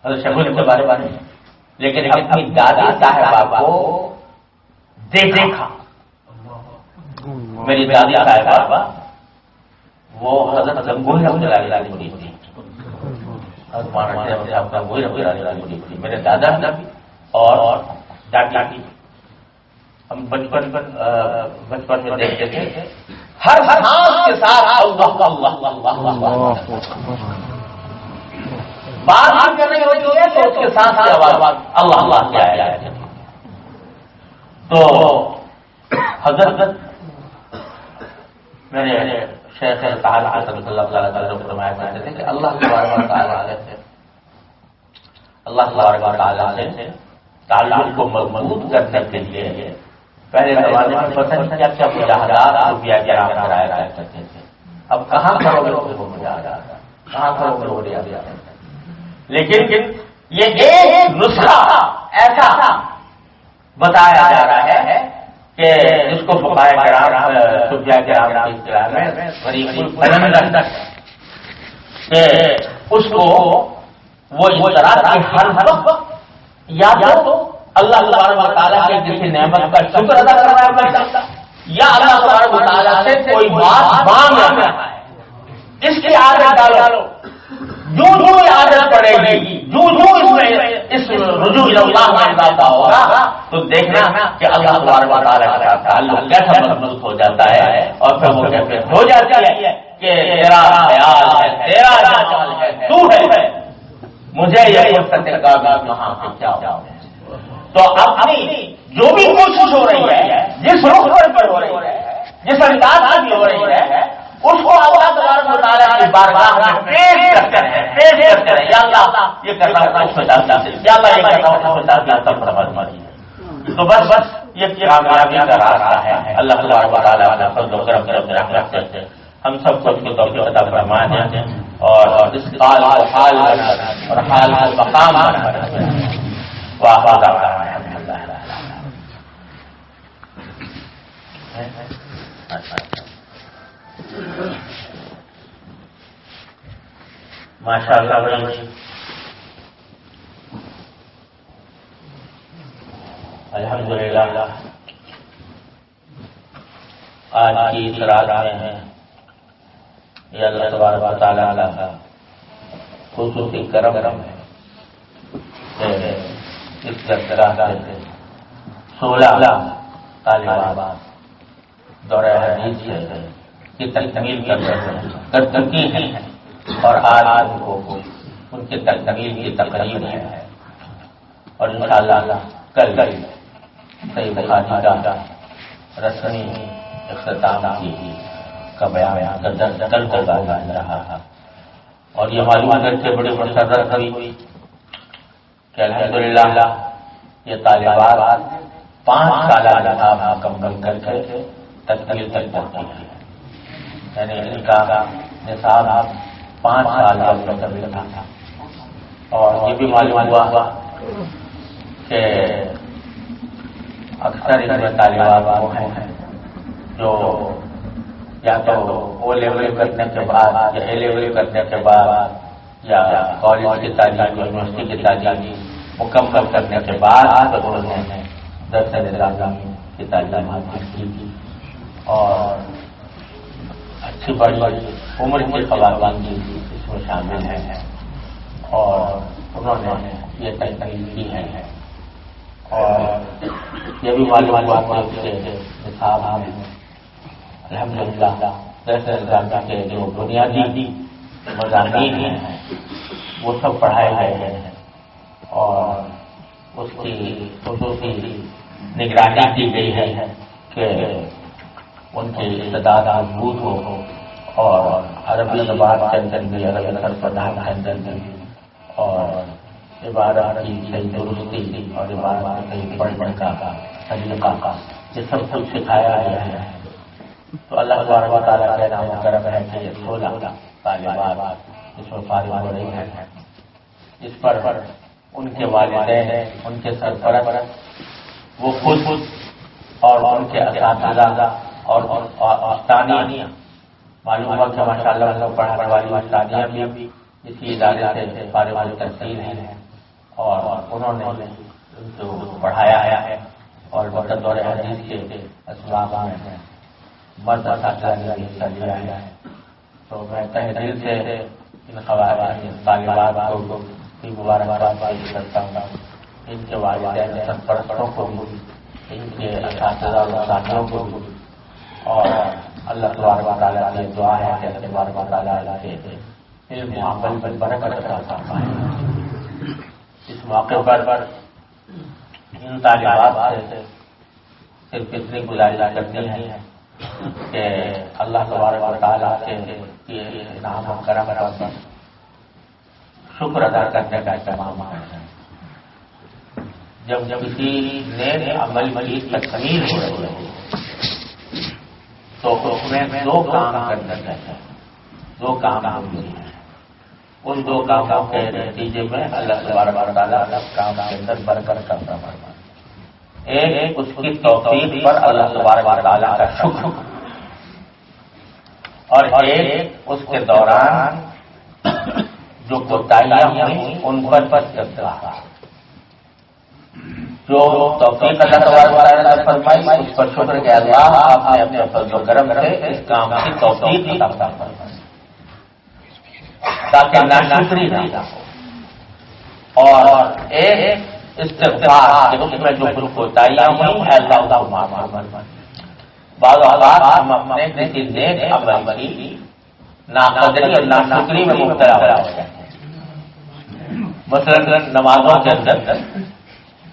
حضرت شیخ الحمد کے بارے میں، لیکن اپنی دادی صاحبہ کو دیکھا، میری دادی صاحبہ وہ حضرت گنگوئی رحمۃ اللہ علیہ کی تھی، گنگوئی رحمۃ اللہ علیہ کی تھی، میرے دادا بھی اور دادی۔ ہم بچپن میں دیکھتے تھے ہر سانس کے ساتھ اللہ اللہ اللہ بات کرنے کی ہوتی ہے تو اس کے ساتھ آواز اللہ اللہ کیا ہے۔ تو حضرت میرے شیخ تعالی حضرت اللہ تعالیٰ فرمایا کرتے تھے کہ اللہ تبارک و تعالیٰ سے تعلق کو مضبوط کرنے کے لیے پہلے زمانے میں پتہ نہیں کیا کیا مجاہدات روپیہ گرام کرایا کرتے تھے، اب کہاں کرو گے وہ مجاہدات، کہاں کرو گے وہ ریا، لیکن یہ ایک نسخہ ایسا بتایا جا رہا ہے کہ جس کو فقہائے کرام صوفیاء کرام کی اصطلاح میں غریب کہ اس کو وہ اس طرح کی ہر وقت یا تو اللہ تبارک و تعالیٰ کے کسی نعمت کا شکر ادا کر رہا ہے یا اللہ تبارک و تعالیٰ سے کوئی بات مانگ رہا ہے، اس کی عادت ڈالو، جو عادت پڑے گی، جو اس رجوع اللہ میں اضافہ ہوگا تو دیکھنا کہ اللہ تبارک و تعالیٰ کا تعلق کیسا مضبوط ہو جاتا ہے، اور پھر وہ کیفیت ہو جاتی ہے کہ تیرا خیال ہے، تیرا جلال ہے، تو ہے، مجھے یہ فرصت کا کہاں سے کیا ہو۔ تو اپنی جو بھی کوشش ہو رہی ہے، جس رخ پر ہو رہی ہے، جس انداز میں ہو رہی ہے، اس کو اللہ تبارک و تعالیٰ کی بارگاہ میں پیش کرتے ہیں، یا اللہ یہ کرنا ہوتا اس میں ڈالتا ہے، یا اللہ یہ کرنا ہوتا اس میں ڈالتا ہے، سب برابر ہے۔ تو بس یہ کامیابی کا راستہ ہے، اللہ تبارک و تعالیٰ اپنا فضل و کرم سے رحمت سے ہم سب کو اس کو توفیق عطا فرمائے اور اس حال کو حال اور حال کو مقام بنا ماشاء اللہ۔ الحمدللہ آج کی اس رات میں یہ اللہ تبارک و تعالیٰ کا خصوصی کرم ہے کہ اس طرح سے 16 طالبات دورہ حدیث کی تکمیل کر چکی ہیں اور آج ان کو ان کی تکمیل کی تقریب ہے اور انشاءاللہ کل صحیح بخاری کا رسمی اختتام کا بیان کل ہوگا رہا اور یہ معلوم کر کے بڑی مسرت ہوئی کہ الحمدللہ یہ طالبات 5 سالہ نصاب مکمل کر کے تکمیل تک پہنچی ہے، یعنی ان کا نصاب 5 سال کا مکمل تھا۔ اور یہ بھی معلوم ہوا کہ اکثر ان میں طالبات وہ ہیں جو یا تو او لیول کرنے کے بعد یا اے لیول کرنے کے بعد یا کالج کی تعلیم یونیورسٹی کی تعلیم مکمل کرنے کے بعد انہوں نے درس نظامی کی تعلیم حاصل کی اور اچھی بڑی عمر کی خواتین بھی اس میں شامل ہیں اور انہوں نے یہ تکمیل کی ہے اور یہ بھی معلوم ہوا کہ نصاب الحمدللہ درس نظامی کے جو بنیادی مضامین ہیں وہ سب پڑھائے گئے ہیں اور اس کی خصوصی نگرانی کی گئی ہے کہ ان کی استعداد مضبوط ہو اور عربی زبان کے اندر بھی عربی الفاظ کے اندر بھی اور عبارت کی صحیح درستی اور عبارت صحیح پڑھنے کا طریقہ یہ سب کچھ سکھایا گیا ہے۔ تو اللہ تبارک و تعالیٰ کا نام و کرم ہے کہ 16 طالبات اس میں فارغ ہو رہی ہیں۔ اس پر ان کے والدین ان کے سرپرست وہ خود اور ان کے اساتذہ اور استانیہ معلوم ہوا کہ ماشاءاللہ پڑھانے والی استانیہ بھی اسی ادارے سے فارغ التحصیل ہیں اور انہوں نے ان کو پڑھایا ہے اور وقت دور حدیث کے اسباب میں مرد اساتذہ نے حصہ لیا ہے۔ تو میں تہہ دل سے ان خواتین طالبات کو مبارکباد پیش کرتا ہوں، ان کے والدین سرپرستوں کو بھی، ان کے اساتذہ اور ساتھیوں کو بھی اور اللہ تبارک و تعالیٰ سے دعا ہے کہ اللہ تبارک و تعالیٰ کے علم و عمل میں برکت عطا فرمائے۔ اس موقع پر ان طالبات سے صرف اتنی گزارش کرنی ہے کہ اللہ تبارک و تعالیٰ کے انعام و کرم پر شکر ادا کرنے کا اہتمام ہے۔ جب کسی نیک عمل کی تکمیل ہو رہی ہے تو اس میں 2 کام کرنا چاہیے، 2 کام ہیں۔ ان 2 کاموں کے نتیجے میں اللہ تبارک و تعالیٰ کام کے اندر برکت کرتا ہے۔ ایک اس کی توفیق پر اللہ تبارک و تعالیٰ کا شکر اور ایک اس کے دوران جو کوتاہیاں ہوئیں ان پر استغفار۔ جو توفیق اللہ تبارک و تعالیٰ نے فرمائی اس پر شکر کہ اللہ آپ نے اپنے فضل و کرم سے اس کام کی توفیق عطا فرمائی تاکہ ناشکری نہ ہو، اور ایک استغفار کہ اس میں جو کچھ کوتاہیاں ہوئیں اللہ کو معاف فرمائے۔ بعض اوقات ہم اپنے کسی نیک عمل کی ناقدری اور ناشکری میں مبتلا ہو جاتے ہیں۔ مثلا نمازوں کے اندر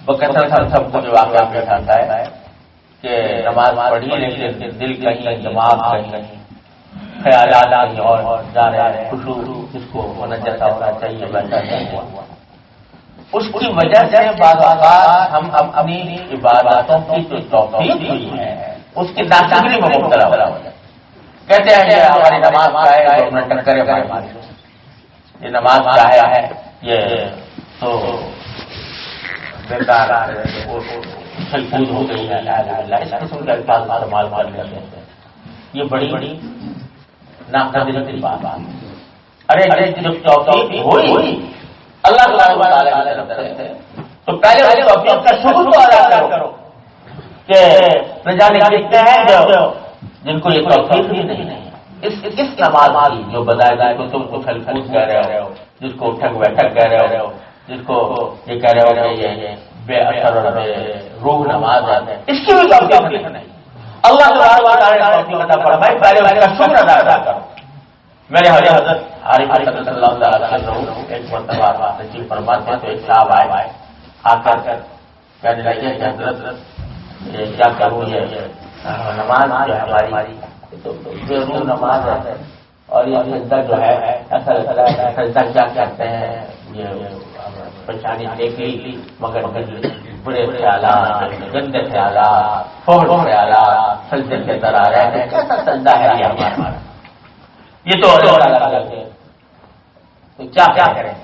بکثرت سب کو جو واقعہ پیش آتا ہے کہ نماز پڑھی لیکن دل کہیں دماغ کہیں خیالات کہیں اور جا رہے ہیں، خشوع جس کو ہونا جیسا ہونا چاہیے ویسا نہیں ہوا۔ اس کی وجہ سے بعض اوقات ہم اپنی عبادتوں کی جو توفیق ہوئی ہے اس کی ناشکری میں مبتلا ہو جاتے ہیں۔ کہتے ہیں یہ ہماری نماز کا ہے، 2 منٹ ٹکرے ہماری، یہ نماز کا ہے، یہ تو بیکار چھل کود ہو گئی ہے، اس قسم کے الفاظ استعمال کرتے ہیں۔ یہ بڑی ناقدری کی بات ہے۔ ارے جب توفیق ہوئی اللہ تعالیٰ کی طرف سے تو پہلے اس توفیق کا شکر تو ادا کرو کہ نہ جانے کتنے ہیں جن کو یہ توفیق بھی نہیں ہے۔ اس نماز کی جو بدائے کو تم کو چھل کود کہہ رہے ہو، جس کو اٹھک بیٹھک کہہ رہے ہو، جس کو یہ کہہ رہے ہو کہ یہ بے اثر اور بے روح نماز ہے، اس کی بھی توفیق نہیں۔ اللہ تبارک و تعالی نے توفیق عطا فرمائی، پہلے اس کا شکر ادا کرو۔ میرے حضرت عارف صلی اللہ علیہ وسلم ایک مرتبہ تشریف فرماتے تو ایک صاحب آئے، آ کر کہنے لگے کہ حضرت کیا کروں، یہ نماز جو ہے ہماری تو بے روح نماز ہے، اور یہ سجدہ جو ہے ایسا لگتا ہے سجدہ کیا کرتے ہیں، یہ پریشانی دیکھ لی مگر برے خیالات، گندے خیالات، فحش خیالات سجدے کے اندر آ رہے ہیں، کیسا سجدہ ہے یہ ہمارا، یہ تو کیا کریں؟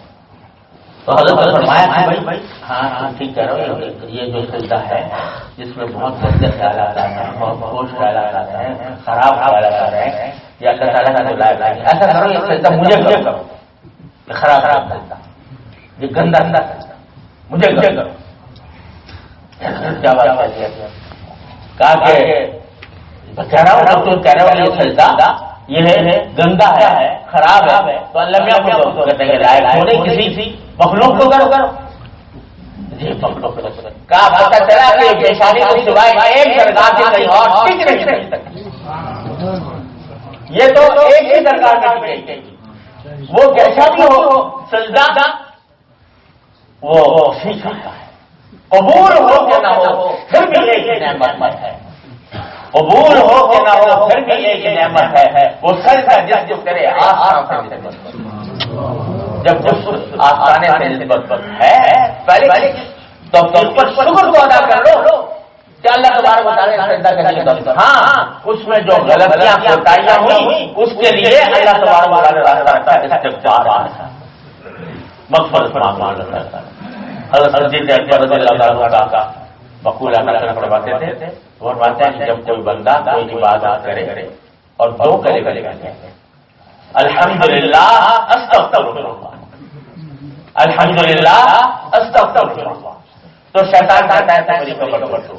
تو حضرت نے فرمایا کہ بھائی ہاں ٹھیک کہہ رہے ہو، یہ جو سجدہ ہے جس میں بہت گندے خیالات آتے ہیں، بہت فحش خیالات آتے ہیں، خراب خیالات آ رہے ہیں، یا اللہ تعالیٰ کا جو لائق ہے، ایسا کرو یہ سجدہ مجھے کرو، یہ خراب سجدہ، یہ گندا سجدہ مجھے کرو۔ کیا بات کہا کہ کہہ رہا ہوں تو کہہ رہے ہو یہ سجدہ یہ گندا ہے، خراب ہے، تو اللہ میاں کو کہتے ہیں لائق ہونے کسی مخلوق کو کرو جی مخلوق کہا پتہ چلا کہ پیشانی کو سوائے ایک درگاہ سے کہیں اور ٹک نہیں سکتی، یہ تو ایک ہی درگاہ میں ٹکے گی، وہ کیسا بھی ہو سجدہ وہ سیکھا ہے، قبول ہو کہ نہ ہو پھر بھی ایک نعمت ہے، قبول ہو کہ نہ ہو پھر بھی ایک نعمت ہے، وہ سجدہ جس جو کرے آسان سے جب آسانے سے نسبت ہے پہلے تو پر شکر کو ادا کر لو کہ اللہ تبارک و تعالی نے سجدہ کرنے کی توفیق، ہاں اس میں جو غلطیاں کوتاہیاں ہوئی اس کے لیے اللہ تبارک و تعالی راستہ استغفار مغفرت مانگنا رہتا ہے۔ حضرت صدیق اکبر رضی اللہ عنہ کا مقولہ نقل فرماتے تھے، وہ فرماتے ہیں کہ جب کوئی بندہ کوئی عبادت کرے اور دو کرے الحمدللہ استغفر اللہ، الحمدللہ استغفر اللہ، تو شیطان کہتا ہے میری کمر دو،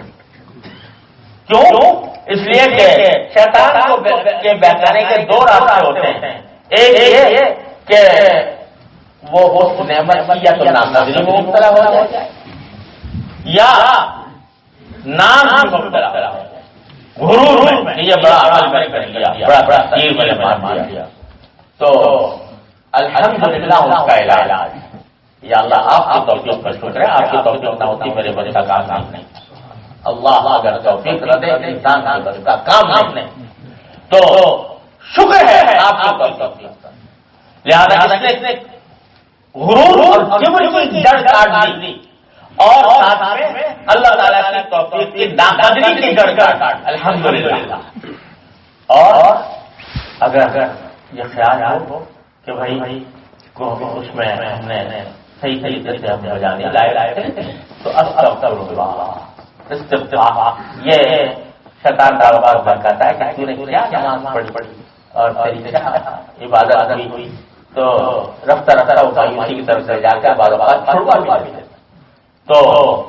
کیوں؟ اس لیے کہ شیطان کو کے بہکانے کے دو راستے ہوتے ہیں، ایک یہ کہ وہ اس نعمت کی یا تو ناقدری میں مبتلا ہو جائے یا نام میں مبتلا ہو جائے، غرور میں یہ بڑا عمل میں کر لیا، بڑا تیر میں نے مار دیا، تو الحمدللہ اس کا علاج یا اللہ آپ کی توفیق پر شکر ہے، آپ کی توفیق نہ ہوتی میرے بس کا کام نہیں، اللہ اگر توفیق نہ دے انسان کے بس کا کام نہیں، تو شکر ہے آپ کی توفیق، لہذا اس نے غرور اور کبر کی جڑ کاٹ دی اور ساتھ میں اللہ تعالیٰ کی توفیق کی ناقدری کی جڑ کاٹ، الحمدللہ۔ اور اگر یہ خیال ہو کہ بھائی اس میں ہم نے صحیح طریقے سے ہم بجانے لائے تو استغفر اللہ، یہ شیطان کا آواز بھڑکاتا ہے کہ تو نے کیا نماز پڑھی اور تیری کیا عبادت ہوئی، تو رفتہ وہ اسی کی طرف سے جا کر بعض اوقات چھڑوا بھی دیتا، تو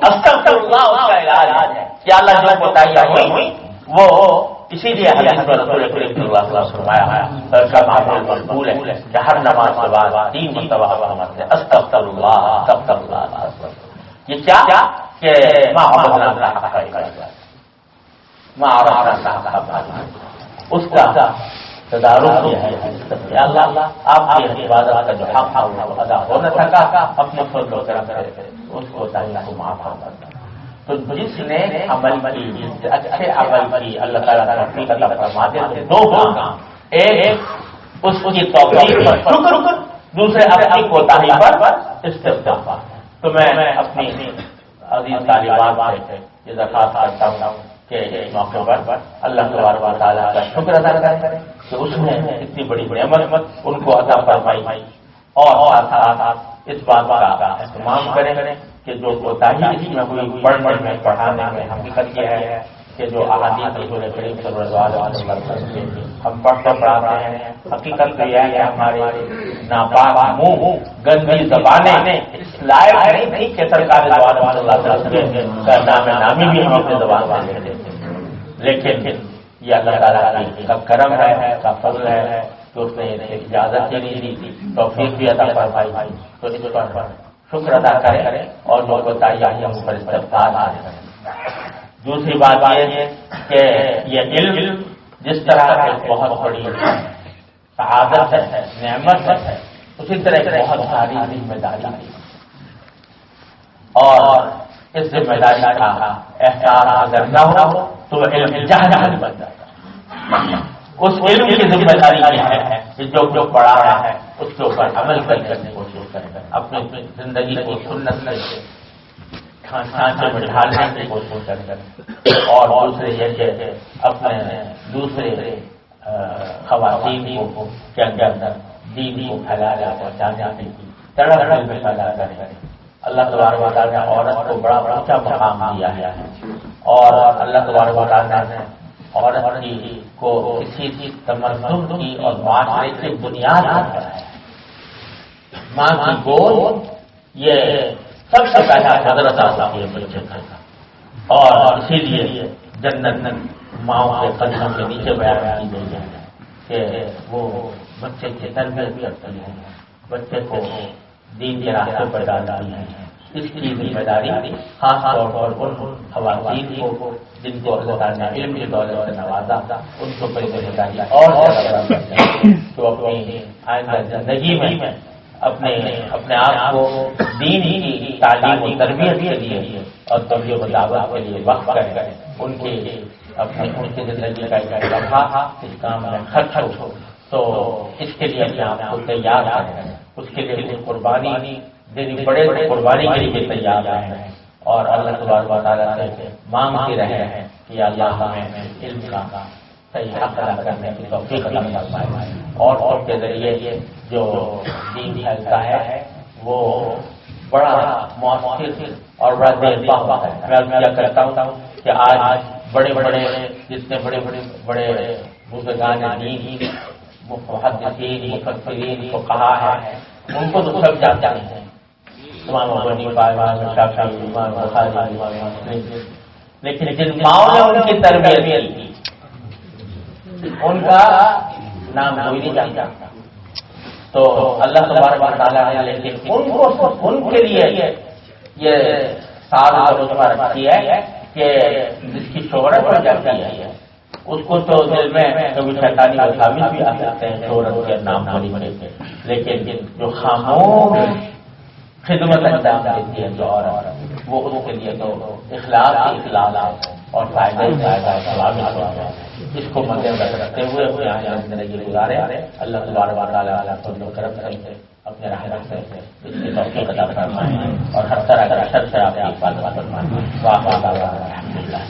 استغفر اللہ اس کا علاج ہے کہ اللہ جو کوتاہیاں ہوئی وہ اسی لیے حدیث میں رسول کریم صلی اللہ علیہ وسلم فرمایا کا معمول مقبول ہے کہ ہر نماز کے بعد 3 مرتبہ فرماتے ہیں استغفر اللہ استغفر اللہ، یہ کیا کہ ما عرفنا حق عبادت، ما عرفنا حق عبادت، اس کا تدارک یہ ہے یا اللہ آپ کی عبادت کا جو حق ہے وہ ادا ہو نہ سکا، اپنے فضل و کرم سے اس کو تعالیٰ کو معاف کرنا، تو جس نے عمل کی جس اچھے عمل کی اللہ تعالیٰ کا توفیق عطا فرماتے ہیں، دو کام، ایک اس کی توفیق پر شکر، دوسرے اپنی کوتاہی پر استغفار۔ تو میں اپنی عزیز طالبات سے یہ درخواست کرتا ہوں کہ اس موقع پر اللہ تبارک و تعالیٰ کا شکر ادا کریں کہ اس نے اتنی بڑی نعمت ان کو عطا فرمائی، اور ساتھ اس بات کا اہتمام کریں کہ جو کوتاہی اس میں ہوئی پڑھنے میں پڑھانے میں، حقیقت یہ ہے کہ جو احادیث رسول کریم صلی اللہ علیہ وسلم سے ہم پڑھتے پڑھاتے ہیں، حقیقت تو یہ ہے کہ ہمارے ناپاک منہ گندی زبانیں اس لائق نہیں کہ سرکار صلی اللہ علیہ وسلم کا نام نامی بھی ہم اپنی زبان سے لے لیتے ہیں، لیکن یہ اللہ تعالیٰ کا کرم ہے، کا فضل ہے کہ اس نے اجازت دی تھی، توفیق بھی عطا فرمائی، تو اس پر شکر ادا کریں اور جو بتائیے ہم اس پر استغفار کریں۔ دوسری بات یہ کہ یہ علم جس طرح ایک بہت بڑی سعادت ہے، نعمت ہے، اسی طرح ایک بہت بھاری ذمہ داری ہے، اور اس ذمہ داری کا احساس اگر نہ ہو تو علم جہل بن جاتا ہے۔ اس علم کی ذمہ داری کیا ہے کہ جو پڑھا ہے اس کے اوپر عمل کرنے کی کوشش کریں، اپنی زندگی کو سنت سے ڈھانچے میں ڈھالنے کی کوشش کریں، اور دوسرے یہ کہ اپنے دوسرے خواتین کے اندر دین کو پھیلایا پہنچانے کی طرح میں پیدا کریں۔ اللہ تبارک و تعالیٰ نے عورت کو بڑا اونچا مقام دیا ہے، اور اللہ تبارک و تعالیٰ نے عورت کو کسی تمدن کی اور معاشرے کی بنیاد بنایا ہے۔ ماں کی گود یہ سب سے پہلا حضرت آتی ہے بچے کا، اور اسی لیے جنت ماؤں کے قدموں کے نیچے بیان کی گئی ہے کہ وہ بچے کی تربیت کرتی ہے، بچے کو دین کے راستے پر ڈالتی ہے۔ اس کی ذمہ داری خاص طور پر ان خواتین کو جن کو اللہ تعالیٰ نے علم کی دولت سے نوازا، ان کو بڑی ذمہ داری اور تو اپنی آئندہ زندگی میں اپنے آپ کو دین کی تعلیم و تربیت کے لیے اور تبلیغ و دعوت کے لیے وقف کریں، ان کی زندگی کا ایک لمحہ اس کام میں خرچ ہو تو اس کے لیے اپنے آپ کو تیار کریں، اس کے لیے قربانی دینی بڑے قربانی کے لیے تیار ہیں، اور اللہ تبارک و تعالیٰ سے مانگتے رہے ہیں کہ اللہ ہمیں علم کا صحیح حق ادا کرنے کی توفیق عطا فرمائے، اور کے ذریعے جو دین پھیلتا ہے وہ بڑا مؤثر اور بڑا دیرپا ہوتا ہے۔ میں کیا کرتا ہوں کہ آج بڑے جتنے بڑے بزرگان دین، محدثین، مفسرین، فقہاء ہیں، ان کو تو سب جانتے ہیں، امام ابو حنیفہ، امام شافعی، امام بخاری، امام مسلم، لیکن جن ماؤں نے ان کی تربیت کی ان کا نام کوئی نہیں جانتا۔ تو اللہ تبارک و تعالیٰ نے لیکن ان کے لیے یہ سال رتبہ رکھی ہے کہ جس کی شہرت ہو جاتی ہے اس کو تو دل میں کبھی شیطانی وساوس بھی آ سکتے ہیں شہرت کے نام بڑی کے، لیکن جو خاموش خدمت انجام دیتی ہے جو عورت، وہ اس کے لیے تو اخلاص اور فائدہ ہی فائدہ ہے۔ اس کو مد نظر رکھتے ہوئے اپنی زندگی گزارے، اللہ تبارک و تعالیٰ فضل و کرم سے اپنے رحمت سے اس کی توفیق عطا فرمائے، اور ہر طرح کا شر سے آپ کی حفاظت فرمائے۔ الحمد للہ۔